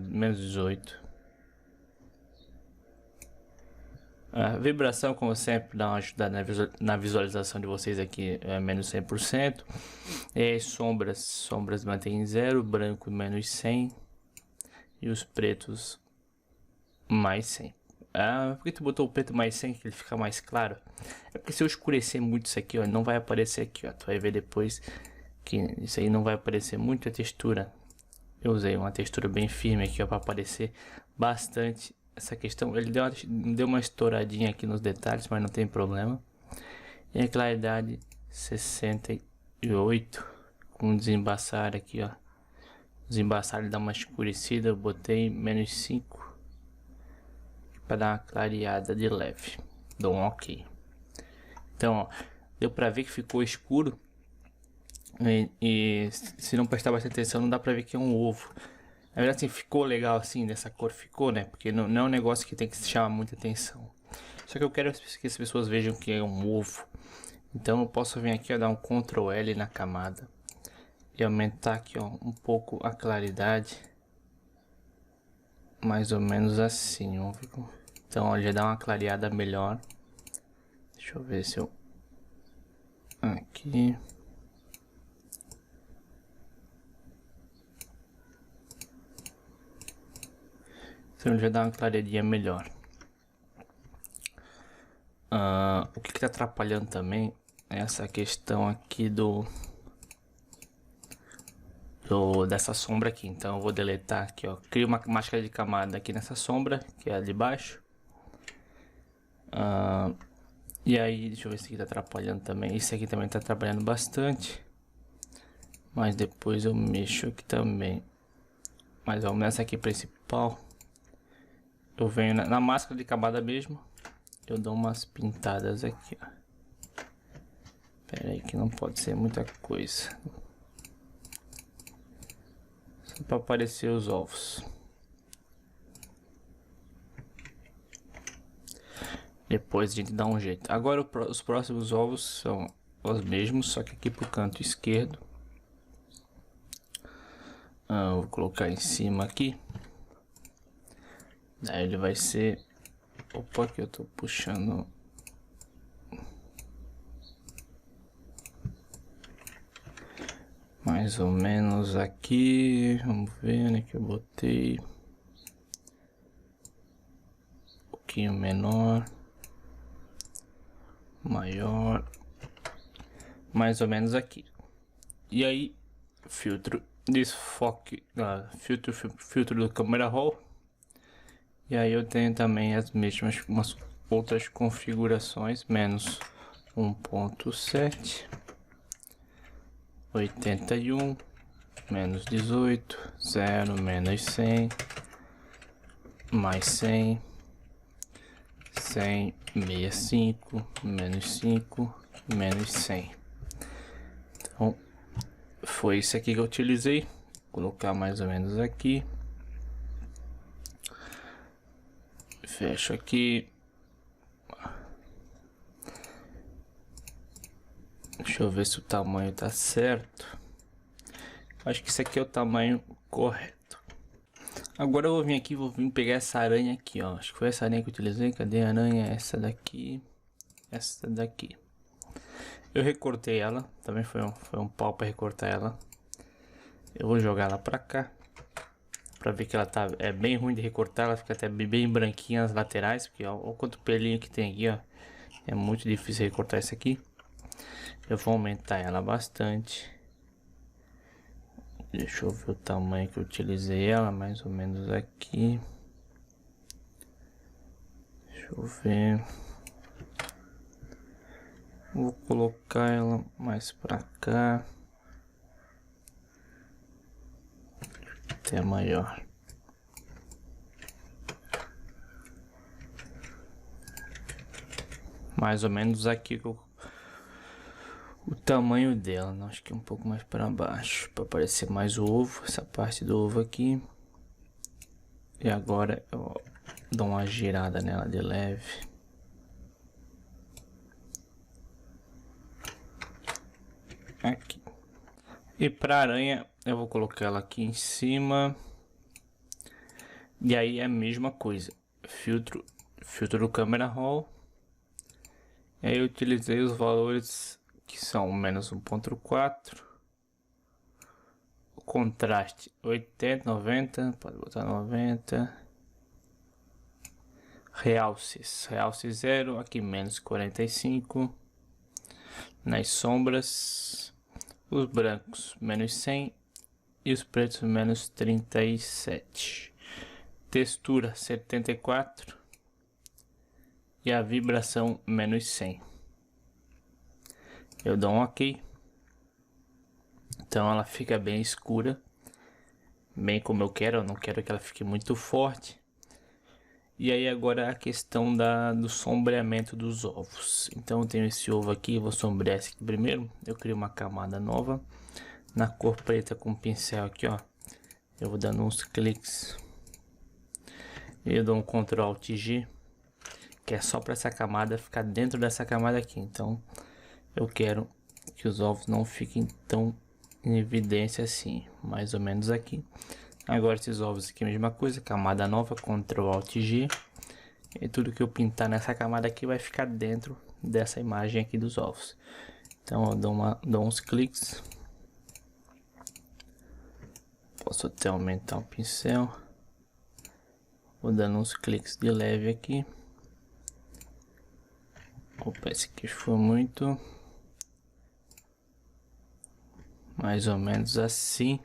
menos 18. A vibração, como sempre, dá uma ajudada na visualização de vocês aqui, é menos 100%. E sombras mantém 0, branco menos 100 e os pretos mais 100. Por que tu botou o preto mais 100, que ele fica mais claro? É porque se eu escurecer muito isso aqui, ó, não vai aparecer aqui, ó. Tu vai ver depois que isso aí não vai aparecer muito a textura. Eu usei uma textura bem firme aqui, ó, para aparecer bastante essa questão. Ele deu uma estouradinha aqui nos detalhes, mas não tem problema. E a claridade 68, com desembaçar aqui, ó. Desembaçar ele dá uma escurecida, eu botei menos 5 para dar uma clareada de leve. Dou um ok. Então, ó, deu para ver que ficou escuro. E se não prestar bastante atenção, não dá para ver que é um ovo. Na verdade, assim, ficou legal assim, dessa cor ficou, né? Porque não é um negócio que tem que chamar muita atenção. Só que eu quero que as pessoas vejam que é um ovo. Então eu posso vir aqui, ó, dar um Ctrl L na camada. E aumentar aqui, ó, um pouco a claridade. Mais ou menos assim, vamos ver como... Então, ó, já dá uma clareada melhor. Deixa eu ver se eu... Aqui... Então já dá uma clareadinha melhor. O que tá atrapalhando também é essa questão aqui dessa sombra aqui. Então eu vou deletar aqui, ó. Crio uma máscara de camada aqui nessa sombra, que é a de baixo. E aí, deixa eu ver se aqui tá atrapalhando também. Esse aqui também tá atrapalhando bastante. Mas depois eu mexo aqui também. Mas vamos nessa aqui principal. Eu venho na máscara de camada mesmo. Eu dou umas pintadas aqui, ó. Pera aí que não pode ser muita coisa. Só para aparecer os ovos. Depois a gente dá um jeito. Agora os próximos ovos são os mesmos, só que aqui pro canto esquerdo. Vou colocar em cima aqui. Daí ele vai ser... Opa, que eu tô puxando... Mais ou menos aqui. Vamos ver onde que eu botei. Um pouquinho menor. Maior. Mais ou menos aqui. E aí, filtro desfoque, filtro do câmera raw. E aí eu tenho também as mesmas, umas outras configurações, menos 1.7, 81, menos 18, 0, menos 100, mais 100, 100, 65, menos 5, menos 100. Então, foi isso aqui que eu utilizei. Vou colocar mais ou menos aqui. Fecho aqui. Deixa eu ver se o tamanho tá certo. Acho que esse aqui é o tamanho correto. Agora eu vou vir aqui, vou vir pegar essa aranha aqui, ó. Acho que foi essa aranha que eu utilizei. Cadê a aranha? Essa daqui. Essa daqui. Eu recortei ela. Também foi um pau para recortar ela. Eu vou jogar ela pra cá. Pra ver que ela tá... É bem ruim de recortar. Ela fica até bem branquinha nas laterais. Porque ó, olha quanto pelinho que tem aqui, ó. É muito difícil recortar isso aqui. Eu vou aumentar ela bastante. Deixa eu ver o tamanho que eu utilizei ela. Mais ou menos aqui. Deixa eu ver. Vou colocar ela mais pra cá. Até maior. Mais ou menos aqui o tamanho dela, não, acho que um pouco mais para baixo, para aparecer mais o ovo, essa parte do ovo aqui. E agora eu dou uma girada nela de leve. Aqui. E para aranha eu vou colocar ela aqui em cima. E aí é a mesma coisa, filtro do câmera raw. E aí eu utilizei os valores que são menos 1.4, o contraste 80, 90, pode botar 90, realce 0, aqui menos 45, nas sombras, os brancos menos 100 e os pretos menos 37, textura 74 e a vibração menos 100. Eu dou um ok. Então ela fica bem escura. Bem como eu quero. Eu não quero que ela fique muito forte. E aí agora a questão do sombreamento dos ovos. Então eu tenho esse ovo aqui. Vou sombrear esse aqui primeiro. Eu crio uma camada nova. Na cor preta com o pincel aqui, ó. Eu vou dando uns cliques. Eu dou um Ctrl Alt G, que é só para essa camada ficar dentro dessa camada aqui. Então eu quero que os ovos não fiquem tão em evidência assim, mais ou menos aqui. Agora esses ovos aqui, mesma coisa, camada nova, Ctrl Alt G. E tudo que eu pintar nessa camada aqui vai ficar dentro dessa imagem aqui dos ovos. Então eu dou uns cliques. Posso até aumentar o pincel. Vou dando uns cliques de leve aqui. Opa, esse aqui foi muito. Mais ou menos assim.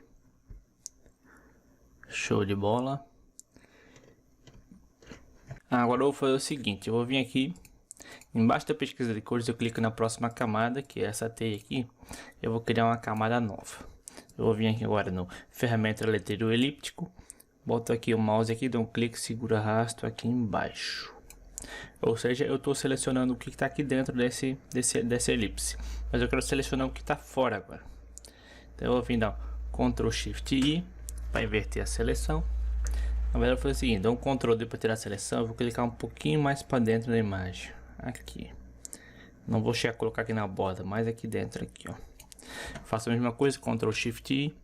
Show de bola. Agora eu vou fazer o seguinte, eu vou vir aqui embaixo da pesquisa de cores, eu clico na próxima camada, que é essa teia aqui. Eu vou criar uma camada nova. Eu vou vir aqui agora no ferramenta letreiro elíptico, boto aqui o mouse aqui, dou um clique, segura arrasto aqui embaixo. Ou seja, eu estou selecionando o que está aqui dentro dessa elipse, mas eu quero selecionar o que está fora agora. Então eu vou vir dar Ctrl Shift I para inverter a seleção. Agora eu vou fazer o seguinte, dou um Ctrl D para tirar a seleção, eu vou clicar um pouquinho mais para dentro da imagem, aqui. Não vou chegar a colocar aqui na borda, mas aqui dentro, aqui, ó. Faço a mesma coisa, Ctrl Shift I.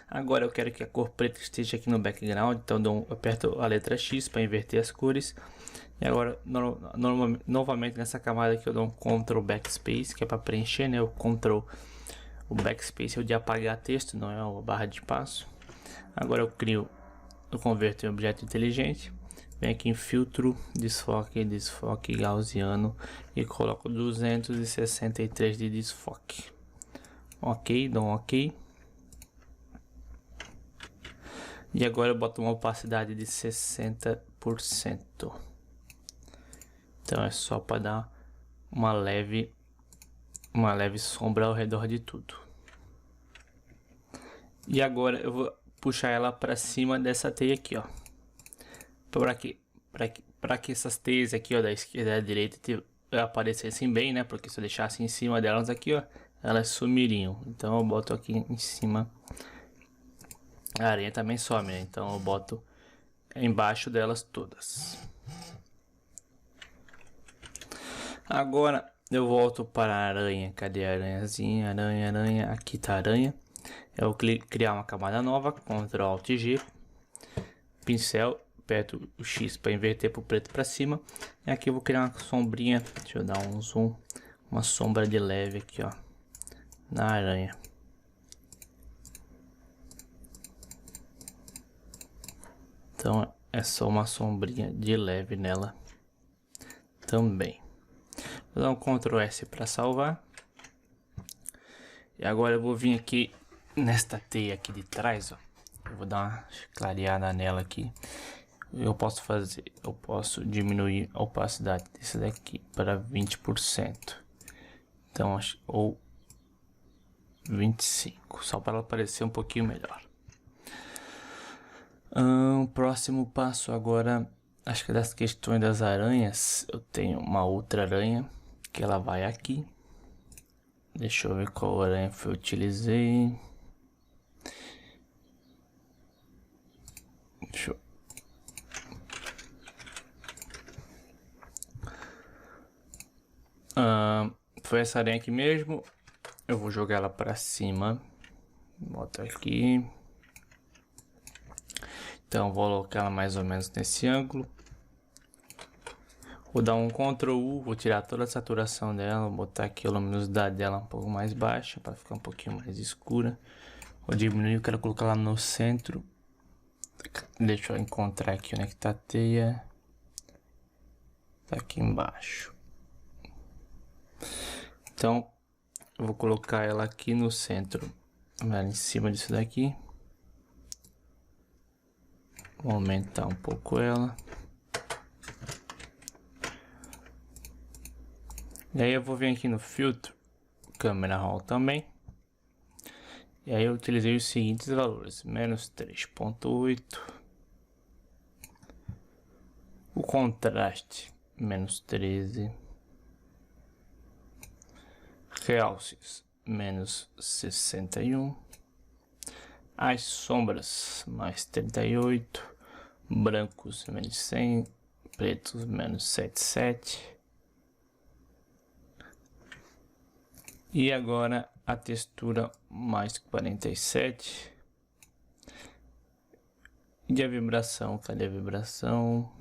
Agora eu quero que a cor preta esteja aqui no background, então aperto a letra X para inverter as cores. E agora, novamente nessa camada aqui eu dou um Ctrl Backspace, que é para preencher, né? O Backspace é o de apagar texto, não é a barra de espaço. Agora eu converto em objeto inteligente, venho aqui em filtro, desfoque gaussiano e coloco 263 de desfoque. Ok, dou um ok. E agora eu boto uma opacidade de 60%. Então é só para dar uma leve sombra ao redor de tudo. E agora eu vou puxar ela para cima dessa teia aqui, ó. Para que essas teias aqui, ó, da esquerda e da direita aparecessem bem, né? Porque se eu deixasse em cima delas aqui, ó, elas sumiriam. Então eu boto aqui em cima. A aranha também some, né? Então eu boto embaixo delas todas. Agora eu volto para a aranha. Cadê a aranhazinha? Aranha. Aqui tá a aranha. Eu vou criar uma camada nova, Ctrl Alt G, pincel, aperto o X para inverter para o preto para cima. E aqui eu vou criar uma sombrinha, deixa eu dar um zoom, uma sombra de leve aqui, ó, na aranha. Então é só uma sombrinha de leve nela também. Vou dar um Ctrl S para salvar. E agora eu vou vir aqui nesta teia aqui de trás, ó. Eu vou dar uma clareada nela aqui. Eu posso diminuir a opacidade desse daqui para 20%. Então, ou 25%, só para ela parecer um pouquinho melhor. Próximo passo agora, acho que das questões das aranhas, eu tenho uma outra aranha que ela vai aqui. Deixa eu ver qual aranha eu utilizei. Foi essa aranha aqui mesmo. Eu vou jogar ela para cima. Bota aqui. Então vou colocar ela mais ou menos nesse ângulo. Vou dar um Ctrl U, vou tirar toda a saturação dela, vou botar aqui a luminosidade dela um pouco mais baixa para ficar um pouquinho mais escura. Vou diminuir, eu quero colocar lá no centro. Deixa eu encontrar aqui onde é que tá a teia. Tá aqui embaixo. Então eu vou colocar ela aqui no centro, em cima disso daqui. Vou aumentar um pouco ela. E aí eu vou vir aqui no filtro, câmera raw também. E aí eu utilizei os seguintes valores, menos 3.8. O contraste, menos 13. Realces, menos 61. As sombras, mais 38. Brancos, menos 100. Pretos, menos 77. E agora a textura, mais 47. E a vibração, cadê a vibração?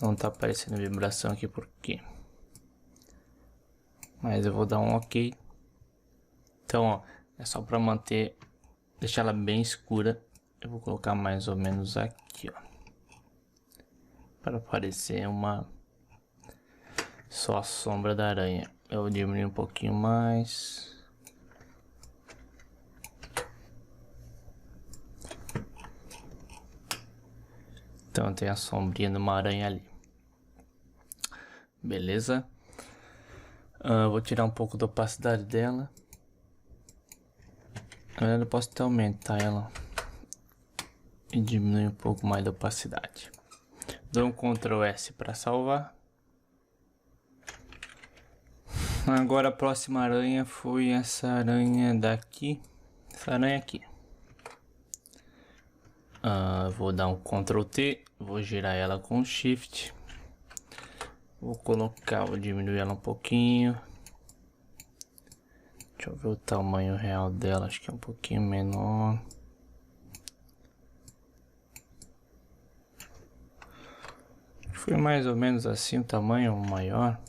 Não tá aparecendo vibração aqui por quê? Mas eu vou dar um ok. Então, ó, é só para manter, deixar ela bem escura. Eu vou colocar mais ou menos aqui, ó, para aparecer só a sombra da aranha. Eu diminuo um pouquinho mais. Então tem a sombrinha de uma aranha ali. Beleza? Vou tirar um pouco da opacidade dela. Eu posso até aumentar ela e diminuir um pouco mais da opacidade. Dou um Ctrl S para salvar. Agora a próxima aranha foi essa aranha daqui. Essa aranha aqui. Vou dar um Ctrl T. Vou girar ela com Shift. Vou diminuir ela um pouquinho. Deixa eu ver o tamanho real dela. Acho que é um pouquinho menor. Foi mais ou menos assim o tamanho maior.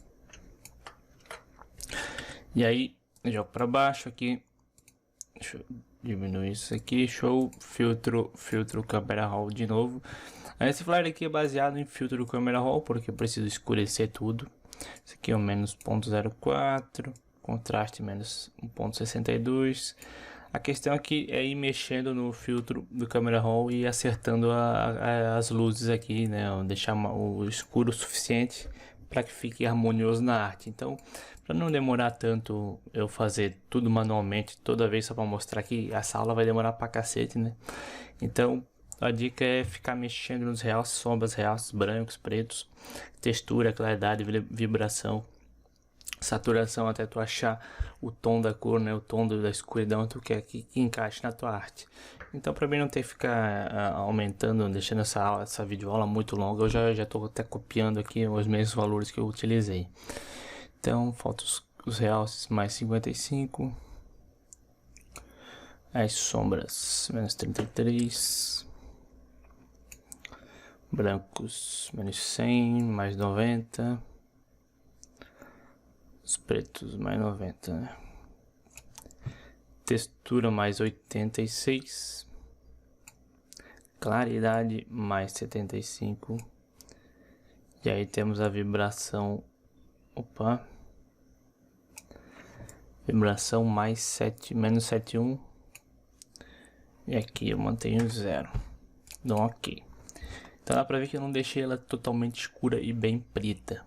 E aí, jogo para baixo aqui. Deixa eu diminuir isso aqui. Show. Filtro Camera Raw de novo. Esse flare aqui é baseado em filtro Camera Raw, porque eu preciso escurecer tudo. Esse aqui é o menos 0.04. Contraste menos 1.62. A questão aqui é ir mexendo no filtro do Camera Raw e acertando as luzes aqui, né? Deixar o escuro o suficiente para que fique harmonioso na arte. Então, para não demorar tanto eu fazer tudo manualmente toda vez só para mostrar que essa aula vai demorar pra cacete, né? Então, a dica é ficar mexendo nos realces, sombras, realces, brancos, pretos, textura, claridade, vibração, saturação, até tu achar o tom da cor, né, o tom da escuridão tu quer que encaixe na tua arte. Então, para mim não ter que ficar aumentando, deixando essa videoaula muito longa, eu já tô até copiando aqui os mesmos valores que eu utilizei. Então, faltam os realces mais 55. As sombras menos 33. Brancos menos 100, mais 90. Os pretos mais 90, né? Textura mais 86. Claridade mais 75. E aí temos a vibração. Opa. Vibração mais 7, menos 71. E aqui eu mantenho 0. Dou um ok. Então dá pra ver que eu não deixei ela totalmente escura e bem preta.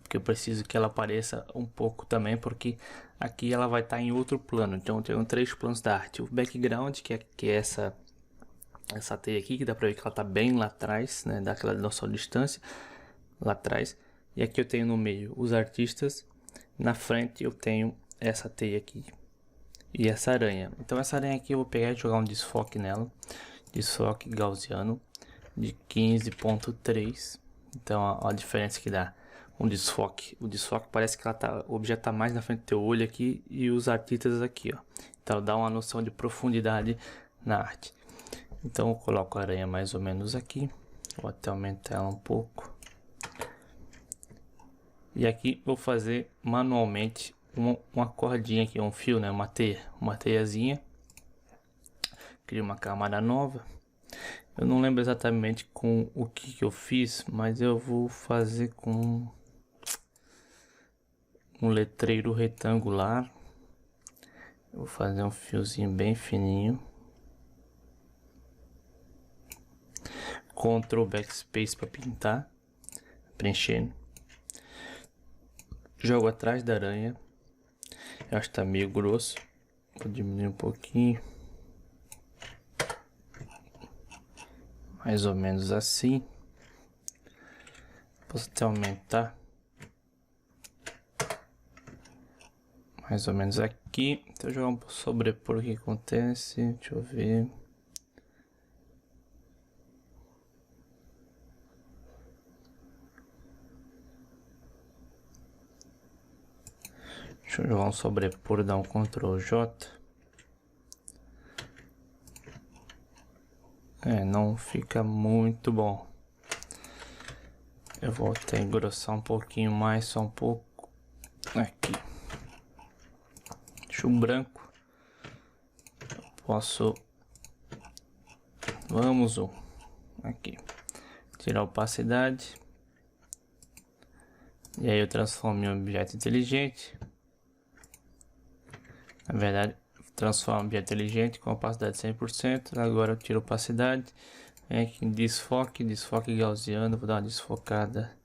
Porque eu preciso que ela apareça um pouco também, porque aqui ela vai estar em outro plano. Então eu tenho 3 planos da arte. O background, que é essa teia aqui, que dá pra ver que ela tá bem lá atrás, né? Dá aquela noção de distância lá atrás. E aqui eu tenho no meio os artistas. Na frente eu tenho essa teia aqui e essa aranha. Então essa aranha aqui eu vou pegar e jogar um desfoque nela. Desfoque gaussiano de 15.3. Então a diferença que dá um desfoque. O desfoque parece que o objeto tá mais na frente do teu olho aqui e os artistas aqui, ó. Então dá uma noção de profundidade na arte. Então eu coloco a aranha mais ou menos aqui. Vou até aumentar ela um pouco. E aqui vou fazer manualmente uma cordinha aqui, um fio, né? Uma teiazinha. Crio uma camada nova. Eu não lembro exatamente com o que eu fiz, mas eu vou fazer com um letreiro retangular. Eu vou fazer um fiozinho bem fininho. Ctrl Backspace para pintar, preenchendo. Jogo atrás da aranha. Eu acho que tá meio grosso. Vou diminuir um pouquinho. Mais ou menos assim. Posso até aumentar. mais ou menos aqui. Então jogar um sobrepor, o que acontece? Deixa eu ver. Deixa eu jogar um sobrepor, dar um Ctrl J. Não fica muito bom. Eu vou até engrossar um pouquinho mais, só um pouco. Aqui. Deixa um branco. Posso... Vamos aqui. Tirar a opacidade. E aí eu transformo em um objeto inteligente. Na verdade, transformo em objeto inteligente com opacidade 100%. Agora eu tiro a opacidade. Vem aqui em desfoque, desfoque gaussiano. Vou dar uma desfocada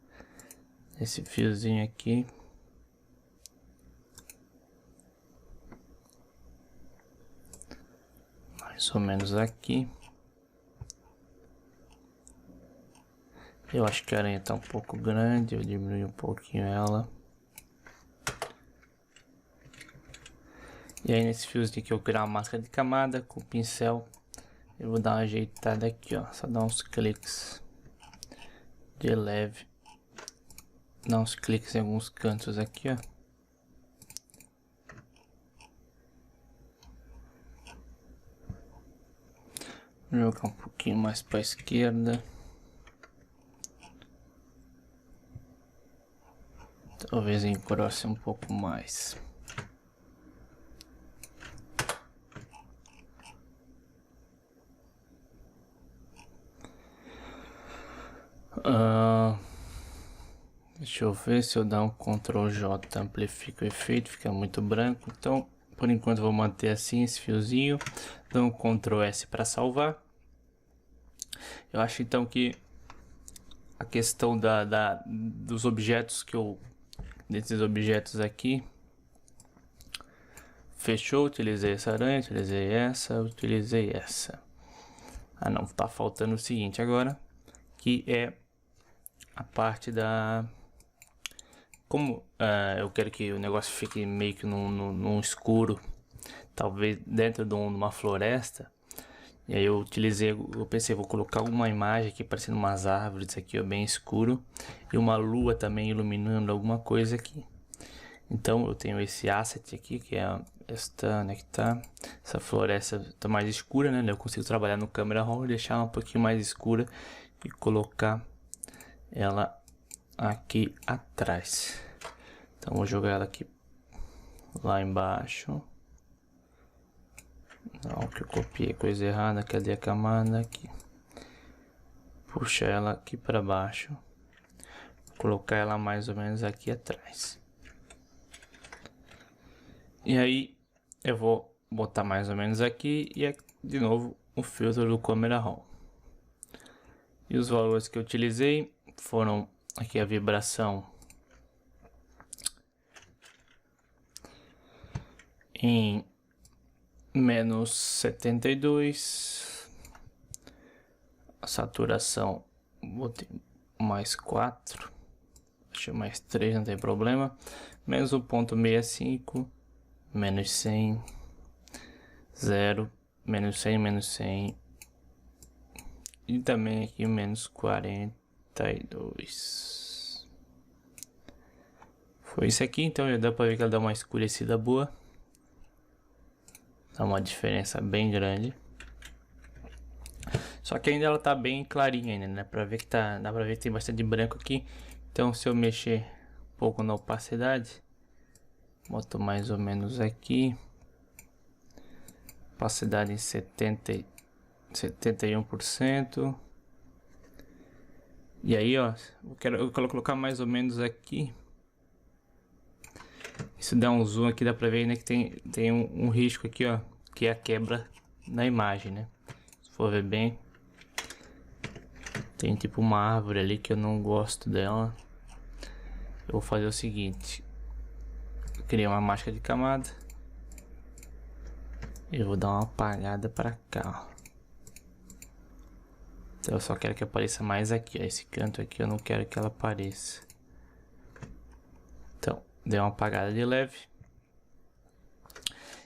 nesse fiozinho aqui. Mais ou menos aqui. Eu acho que a aranha está um pouco grande, eu diminuo um pouquinho ela. E aí nesse fiozinho aqui eu vou criar uma máscara de camada com o pincel. Eu vou dar uma ajeitada aqui, ó. Só dar uns cliques de leve. Dar uns cliques em alguns cantos aqui, ó. Vou jogar um pouquinho mais para a esquerda. Talvez engrosse um pouco mais. Deixa eu ver se eu dar um Ctrl J, amplifica o efeito, fica muito branco. Então, por enquanto eu vou manter assim esse fiozinho. Dou um Ctrl S para salvar. Eu acho então que a questão dos objetos desses objetos aqui, fechou. Utilizei essa aranha, utilizei essa. Ah não, tá faltando o seguinte agora, que é a parte da... Como eu quero que o negócio fique meio que num escuro, talvez dentro de uma floresta. E aí eu pensei, vou colocar uma imagem aqui parecendo umas árvores aqui, ó, bem escuro. E uma lua também iluminando alguma coisa aqui. Então eu tenho esse asset aqui, que é onde é que tá? Essa floresta tá mais escura, né? Eu consigo trabalhar no Camera Raw e deixar ela um pouquinho mais escura e colocar ela aqui atrás. Então vou jogar ela aqui lá embaixo. Não, que eu copiei coisa errada. Cadê a camada aqui? Puxa ela aqui para baixo. Colocar ela mais ou menos aqui atrás. E aí eu vou botar mais ou menos aqui e aqui, de novo o filtro do Camera Raw. E os valores que eu utilizei foram aqui a vibração em menos 72, a saturação botei mais 4, deixa mais 3, não tem problema, menos 1.65, menos 100, 0, menos 100, menos 100 e também aqui menos 42. Foi isso aqui, então já dá para ver que ela dá uma escurecida boa. Dá uma diferença bem grande. Só que ainda ela tá bem clarinha ainda, né? Pra ver que dá pra ver que tem bastante branco aqui. Então se eu mexer um pouco na opacidade, boto mais ou menos aqui. Opacidade em 71%. E aí, ó, eu quero colocar mais ou menos aqui. Se dá um zoom aqui, dá pra ver, né, que tem um risco aqui, ó, que é a quebra na imagem, né? Se for ver bem, tem tipo uma árvore ali que eu não gosto dela. Eu vou fazer o seguinte: eu criei uma máscara de camada. Eu vou dar uma apagada pra cá, ó. Então eu só quero que apareça mais aqui, ó. Esse canto aqui eu não quero que ela apareça. Então, dei uma apagada de leve.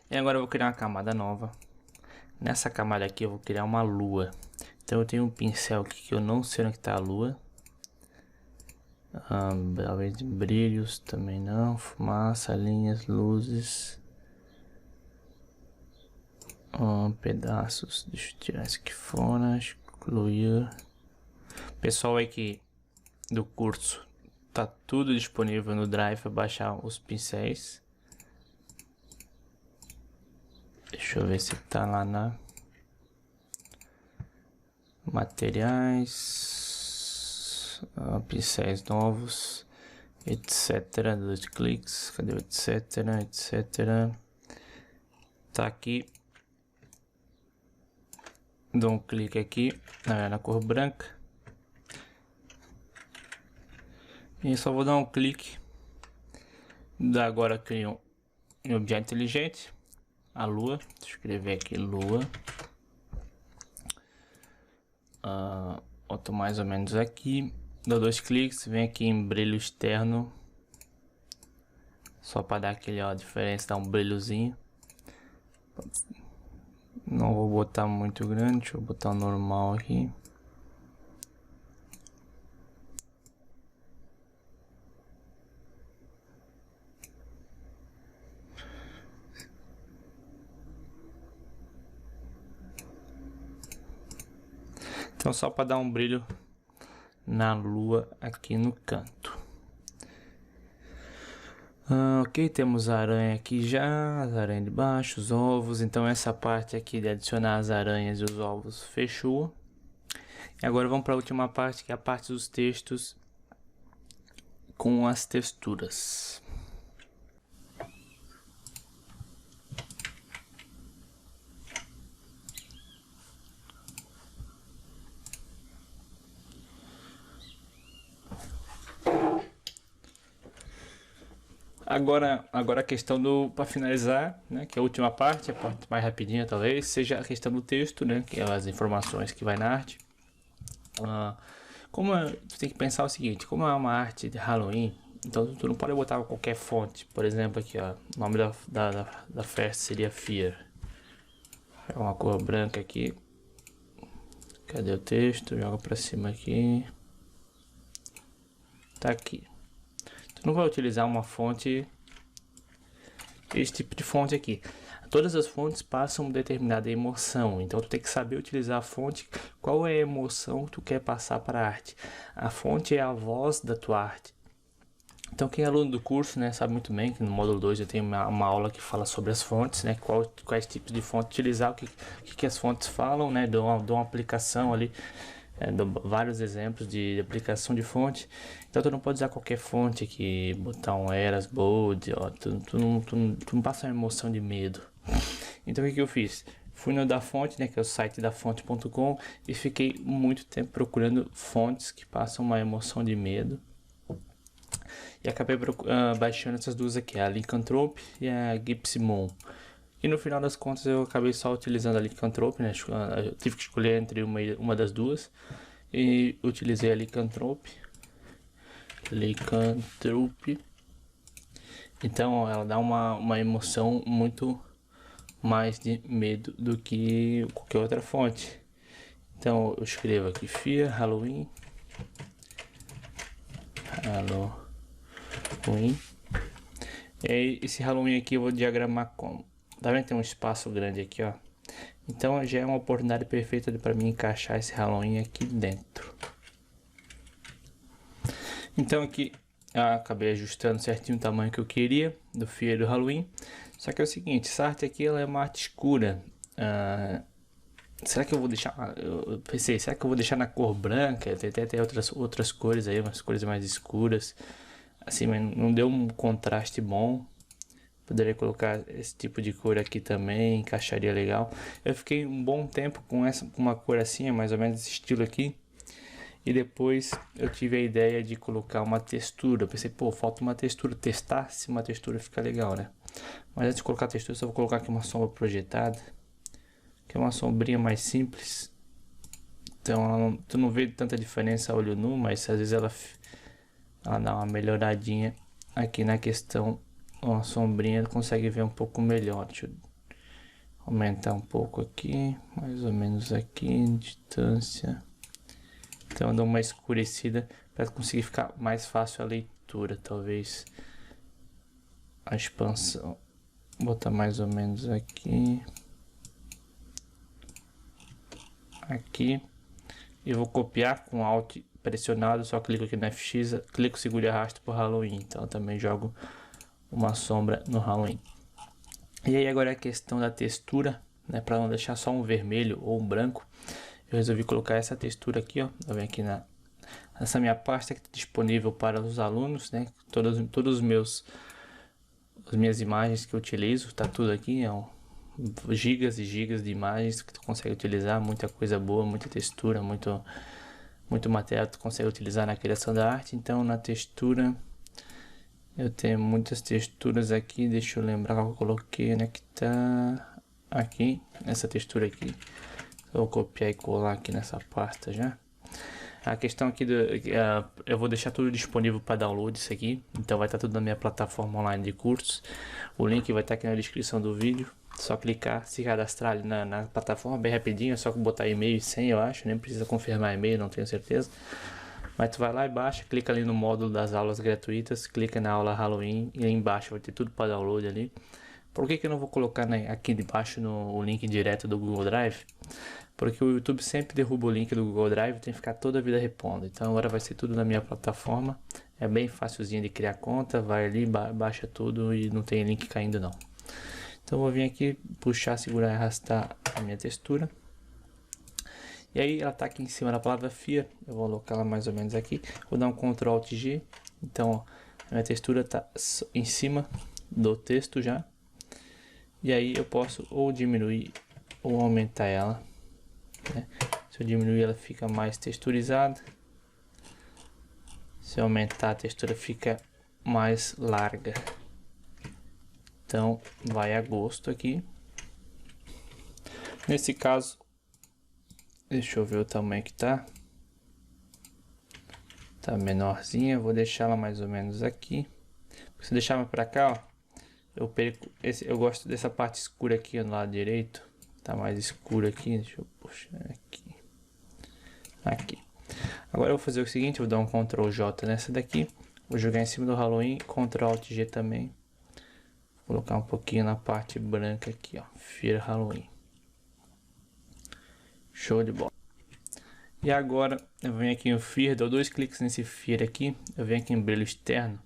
E agora eu vou criar uma camada nova. Nessa camada aqui eu vou criar uma lua. Então eu tenho um pincel aqui que eu não sei onde está a lua. Brilhos também não. Fumaça, linhas, luzes. Pedaços. Deixa eu tirar isso aqui fora. Excluir. Pessoal aqui do curso, tá tudo disponível no Drive para baixar os pincéis. Deixa eu ver se tá lá na materiais, pincéis novos, etc. 2 cliques, cadê o etc, etc. Tá aqui. Dou um clique aqui na cor branca. E só vou dar um clique. Agora crio um objeto inteligente. A lua. Deixa eu escrever aqui lua. Boto mais ou menos aqui. Dou 2 cliques. Vem aqui em brilho externo. Só para dar aquele diferença, dar um brilhozinho. Não vou botar muito grande. Deixa eu botar o normal aqui. Então só para dar um brilho na lua aqui no canto. Ok, temos a aranha aqui já, as aranhas de baixo, os ovos. Então essa parte aqui de adicionar as aranhas e os ovos fechou. E agora vamos para a última parte, que é a parte dos textos com as texturas. Agora a questão para finalizar, né, que é a última parte, a parte mais rapidinha talvez, seja a questão do texto, né, que é as informações que vai na arte. Tu tem que pensar o seguinte, como é uma arte de Halloween, então tu não pode botar qualquer fonte. Por exemplo aqui, ó, o nome da festa seria Fear. É uma cor branca aqui. Cadê o texto? Joga pra cima aqui. Tá aqui. Tu não vai utilizar uma fonte, esse tipo de fonte aqui. Todas as fontes passam uma determinada emoção, então tu tem que saber utilizar a fonte, qual é a emoção que tu quer passar para a arte. A fonte é a voz da tua arte. Então quem é aluno do curso, né, sabe muito bem que no módulo 2 eu tenho uma aula que fala sobre as fontes, né, quais tipos de fonte utilizar, o que as fontes falam, né, dou uma aplicação ali. Dou vários exemplos de aplicação de fonte. Então tu não pode usar qualquer fonte aqui, botar um Eras Bold, ó, tu não passa uma emoção de medo. Então o que eu fiz? Fui no da fonte, né, que é o site da fonte.com, e fiquei muito tempo procurando fontes que passam uma emoção de medo. E acabei baixando essas duas aqui, a Lycanthrope e a Gipsymon. E no final das contas eu acabei só utilizando a Lycanthrope, né? Eu tive que escolher entre uma das duas. E utilizei a Lycanthrope. Então ela dá uma emoção muito mais de medo do que qualquer outra fonte. Então eu escrevo aqui Fear, Halloween. E esse Halloween aqui eu vou diagramar como? Tá vendo que tem um espaço grande aqui, ó? Então já é uma oportunidade perfeita para mim encaixar esse Halloween aqui dentro. Então aqui eu acabei ajustando certinho o tamanho que eu queria do Fear do Halloween. Só que é o seguinte, essa arte aqui ela é uma arte escura. Será que eu vou deixar... Eu pensei, será que eu vou deixar na cor branca? Tem até outras cores aí, umas cores mais escuras. Assim, mas não deu um contraste bom. Poderia colocar esse tipo de cor aqui também, encaixaria legal. Eu fiquei um bom tempo com uma cor assim, mais ou menos esse estilo aqui. E depois eu tive a ideia de colocar uma textura. Eu pensei, pô, falta uma textura. Testar se uma textura fica legal, né? Mas antes de colocar a textura, eu só vou colocar aqui uma sombra projetada. Que é uma sombrinha mais simples. Então tu não vê tanta diferença a olho nu, mas às vezes ela dá uma melhoradinha aqui na questão. Uma sombrinha consegue ver um pouco melhor. Deixa eu Aumentar um pouco aqui, mais ou menos aqui, distância. Então eu dou uma escurecida para conseguir ficar mais fácil a leitura, talvez. A expansão. Vou botar mais ou menos aqui. Aqui. E vou copiar com Alt pressionado, só clico aqui no FX, clico, seguro e arrasto para o Halloween. Então eu também jogo uma sombra no Halloween. E aí agora é a questão da textura, né, para não deixar só um vermelho ou um branco. Eu resolvi colocar essa textura aqui, ó. Eu venho aqui nessa minha pasta que está disponível para os alunos, né? Todos as minhas imagens que eu utilizo, tá tudo aqui, gigas e gigas de imagens que tu consegue utilizar, muita coisa boa, muita textura, muito material que tu consegue utilizar na criação da arte. Então na textura eu tenho muitas texturas aqui, deixa eu lembrar qual eu coloquei, né, que tá aqui, essa textura aqui. Eu vou copiar e colar aqui nessa pasta já. A questão aqui eu vou deixar tudo disponível para download isso aqui, então vai estar tudo na minha plataforma online de cursos. O link vai estar aqui na descrição do vídeo. Só clicar, se cadastrar ali na plataforma bem rapidinho, é só botar e-mail e senha, eu acho, nem precisa confirmar e-mail, não tenho certeza. Mas tu vai lá e baixa, clica ali no módulo das aulas gratuitas, clica na aula Halloween e aí embaixo vai ter tudo para download ali. Por que eu não vou colocar, né, aqui debaixo o link direto do Google Drive? Porque o YouTube sempre derruba o link do Google Drive, tem que ficar toda a vida repondo. Então agora vai ser tudo na minha plataforma. É bem facilzinho de criar conta, vai ali, baixa tudo e não tem link caindo não. Então eu vou vir aqui, puxar, segurar e arrastar a minha textura. E aí ela está aqui em cima da palavra Fear, eu vou colocá-la mais ou menos aqui. Vou dar um Ctrl Alt G, então a minha textura está em cima do texto já. E aí eu posso ou diminuir ou aumentar ela, né? Se eu diminuir ela fica mais texturizada. Se eu aumentar a textura fica mais larga. Então vai a gosto aqui. Nesse caso, deixa eu ver o tamanho que tá. Tá menorzinha, vou deixar ela mais ou menos aqui. Se deixar mais pra cá, ó, eu perco eu gosto dessa parte escura aqui no lado direito. Tá mais escuro aqui, deixa eu puxar aqui. Aqui. Agora eu vou fazer o seguinte, eu vou dar um Ctrl J nessa daqui. Vou jogar em cima do Halloween, Ctrl Alt G também. Vou colocar um pouquinho na parte branca aqui, ó. Fear Halloween. Show de bola. E agora eu venho aqui em Fear, dou 2 cliques nesse Fear aqui. Eu venho aqui em brilho externo.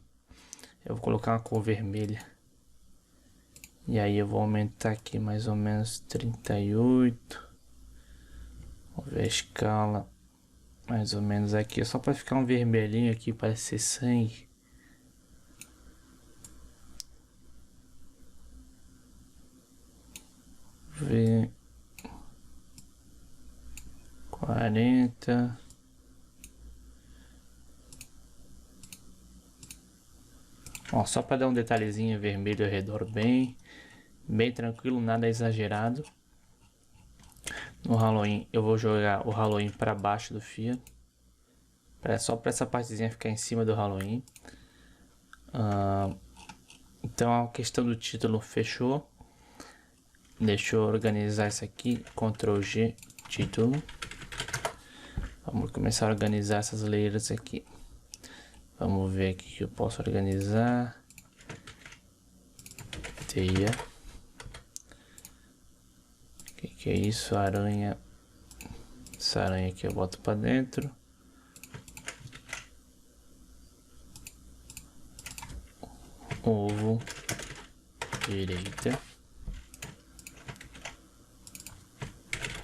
Eu vou colocar uma cor vermelha. E aí eu vou aumentar aqui mais ou menos 38. Vou ver a escala. Mais ou menos aqui, só para ficar um vermelhinho aqui, parece ser sangue. Ver 40. Ó, só para dar um detalhezinho vermelho ao redor, bem tranquilo, nada exagerado. No Halloween eu vou jogar o Halloween para baixo do Fear, só para essa partezinha ficar em cima do Halloween. Então a questão do título fechou. Deixa eu organizar isso aqui, Ctrl G, título. Vamos começar a organizar essas layers aqui. Vamos ver aqui que eu posso organizar. Teia. Que é isso? Aranha. Essa aranha aqui eu boto para dentro. Ovo. Direita.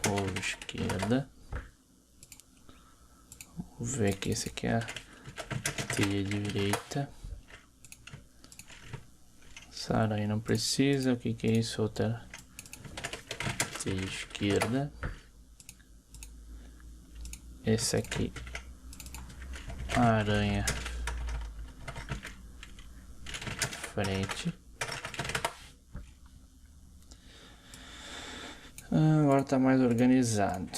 Ovo esquerda. Vamos ver aqui, esse aqui é a teia direita. Essa aranha não precisa. O que é isso? Outra teia esquerda. Esse aqui, a aranha frente. Agora tá mais organizado.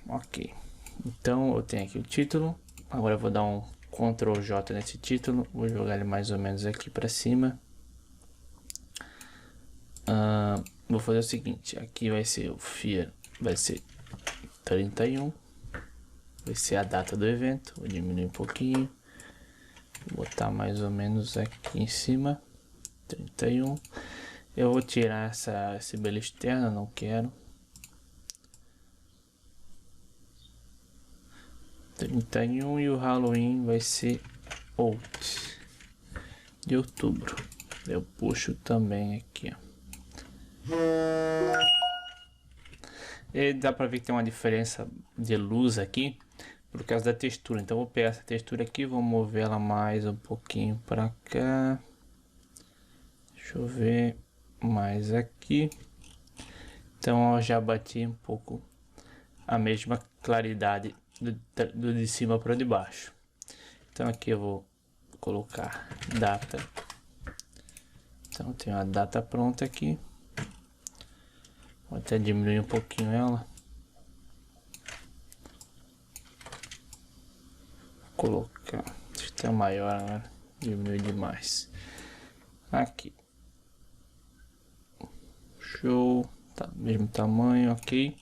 Ok. Então eu tenho aqui o título. Agora eu vou dar um Ctrl J nesse título. Vou jogar ele mais ou menos aqui para cima. vou fazer o seguinte, aqui vai ser o FIA, vai ser 31, vai ser a data do evento, vou diminuir um pouquinho, vou botar mais ou menos aqui em cima, 31, eu vou tirar esse belo externo, não quero, 31 e o Halloween vai ser 8 de outubro, eu puxo também aqui, ó. E dá pra ver que tem uma diferença de luz aqui por causa da textura. Então vou pegar essa textura aqui, vou mover ela mais um pouquinho pra cá. Deixa eu ver mais aqui. Então eu já bati um pouco a mesma claridade do de cima para de baixo. Então aqui eu vou colocar data. Então tenho a data pronta aqui. Vou até diminuir um pouquinho ela. Vou colocar, deixa eu ter maior agora, diminuir demais. Aqui. Show, tá mesmo tamanho, ok.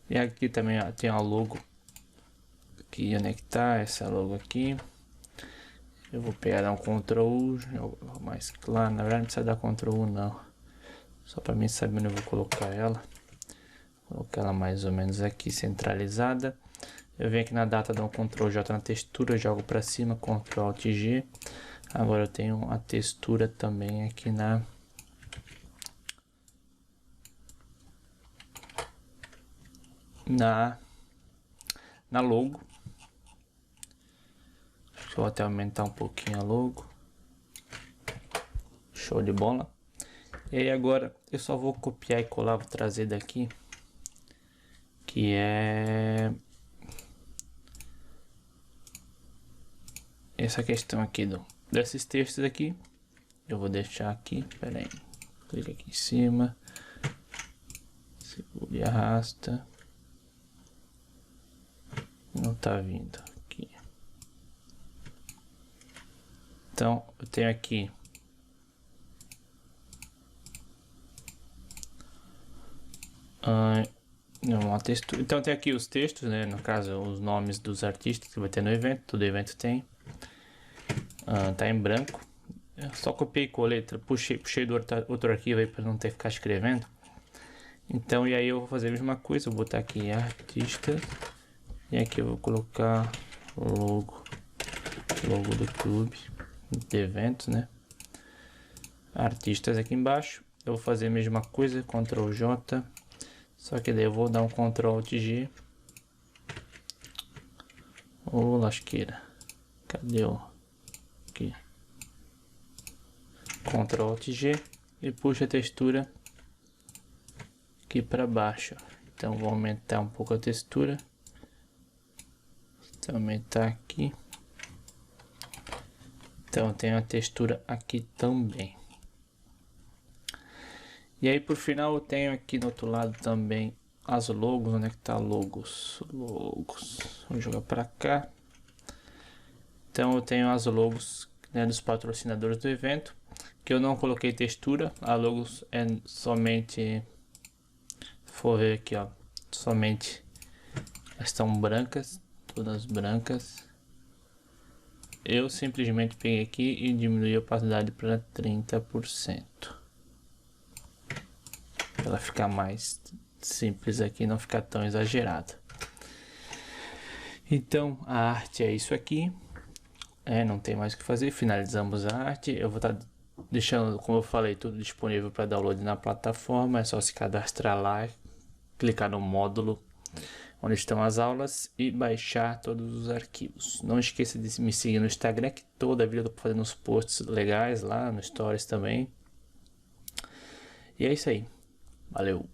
E aqui também ó, tem a logo. Aqui onde é que tá essa logo aqui. Eu vou pegar dar um Ctrl U, mais claro, na verdade não precisa dar Ctrl U não. Só para mim saber onde eu vou colocar ela. Vou colocar ela mais ou menos aqui centralizada. Eu venho aqui na data, dou um Ctrl J na textura, jogo para cima, Ctrl Alt G. Agora eu tenho a textura também aqui na logo. Deixa eu até aumentar um pouquinho a logo. Show de bola. E aí agora eu só vou copiar e colar, vou trazer daqui, que é essa questão aqui desses textos aqui. Eu vou deixar aqui, pera aí, clica aqui em cima, segura e arrasta, não tá vindo aqui. Então eu tenho aqui uma textura. Então tem aqui os textos, né? No caso, os nomes dos artistas que vai ter no evento. Todo evento tem. Tá em branco. Eu só copiei e colei, puxei do outro arquivo aí para não ter que ficar escrevendo. Então, e aí eu vou fazer a mesma coisa. Vou botar aqui artista. E aqui eu vou colocar logo do clube de eventos, né? Artistas aqui embaixo. Eu vou fazer a mesma coisa, Ctrl J. Só que daí eu vou dar um Ctrl Alt G. Ô lasqueira. Cadê o... Aqui. Ctrl Alt G. E puxa a textura aqui para baixo. Então vou aumentar um pouco a textura. Vou aumentar aqui. Então eu tenho a textura aqui também. E aí por final eu tenho aqui no outro lado também as logos. Onde é que tá logos? Vou jogar para cá. Então eu tenho as logos, né, dos patrocinadores do evento, que eu não coloquei textura. A logos é somente, for ver aqui, ó, somente estão brancas, todas brancas. Eu simplesmente peguei aqui e diminui a opacidade para 30%. Ela ficar mais simples aqui, não ficar tão exagerada. Então a arte é isso aqui. Não tem mais o que fazer, finalizamos a arte. Eu vou estar deixando, como eu falei, tudo disponível para download na plataforma. É só se cadastrar lá, clicar no módulo onde estão as aulas e baixar todos os arquivos. Não esqueça de me seguir no Instagram, que toda a vida eu estou fazendo uns posts legais lá, no Stories também. E é isso aí. Valeu!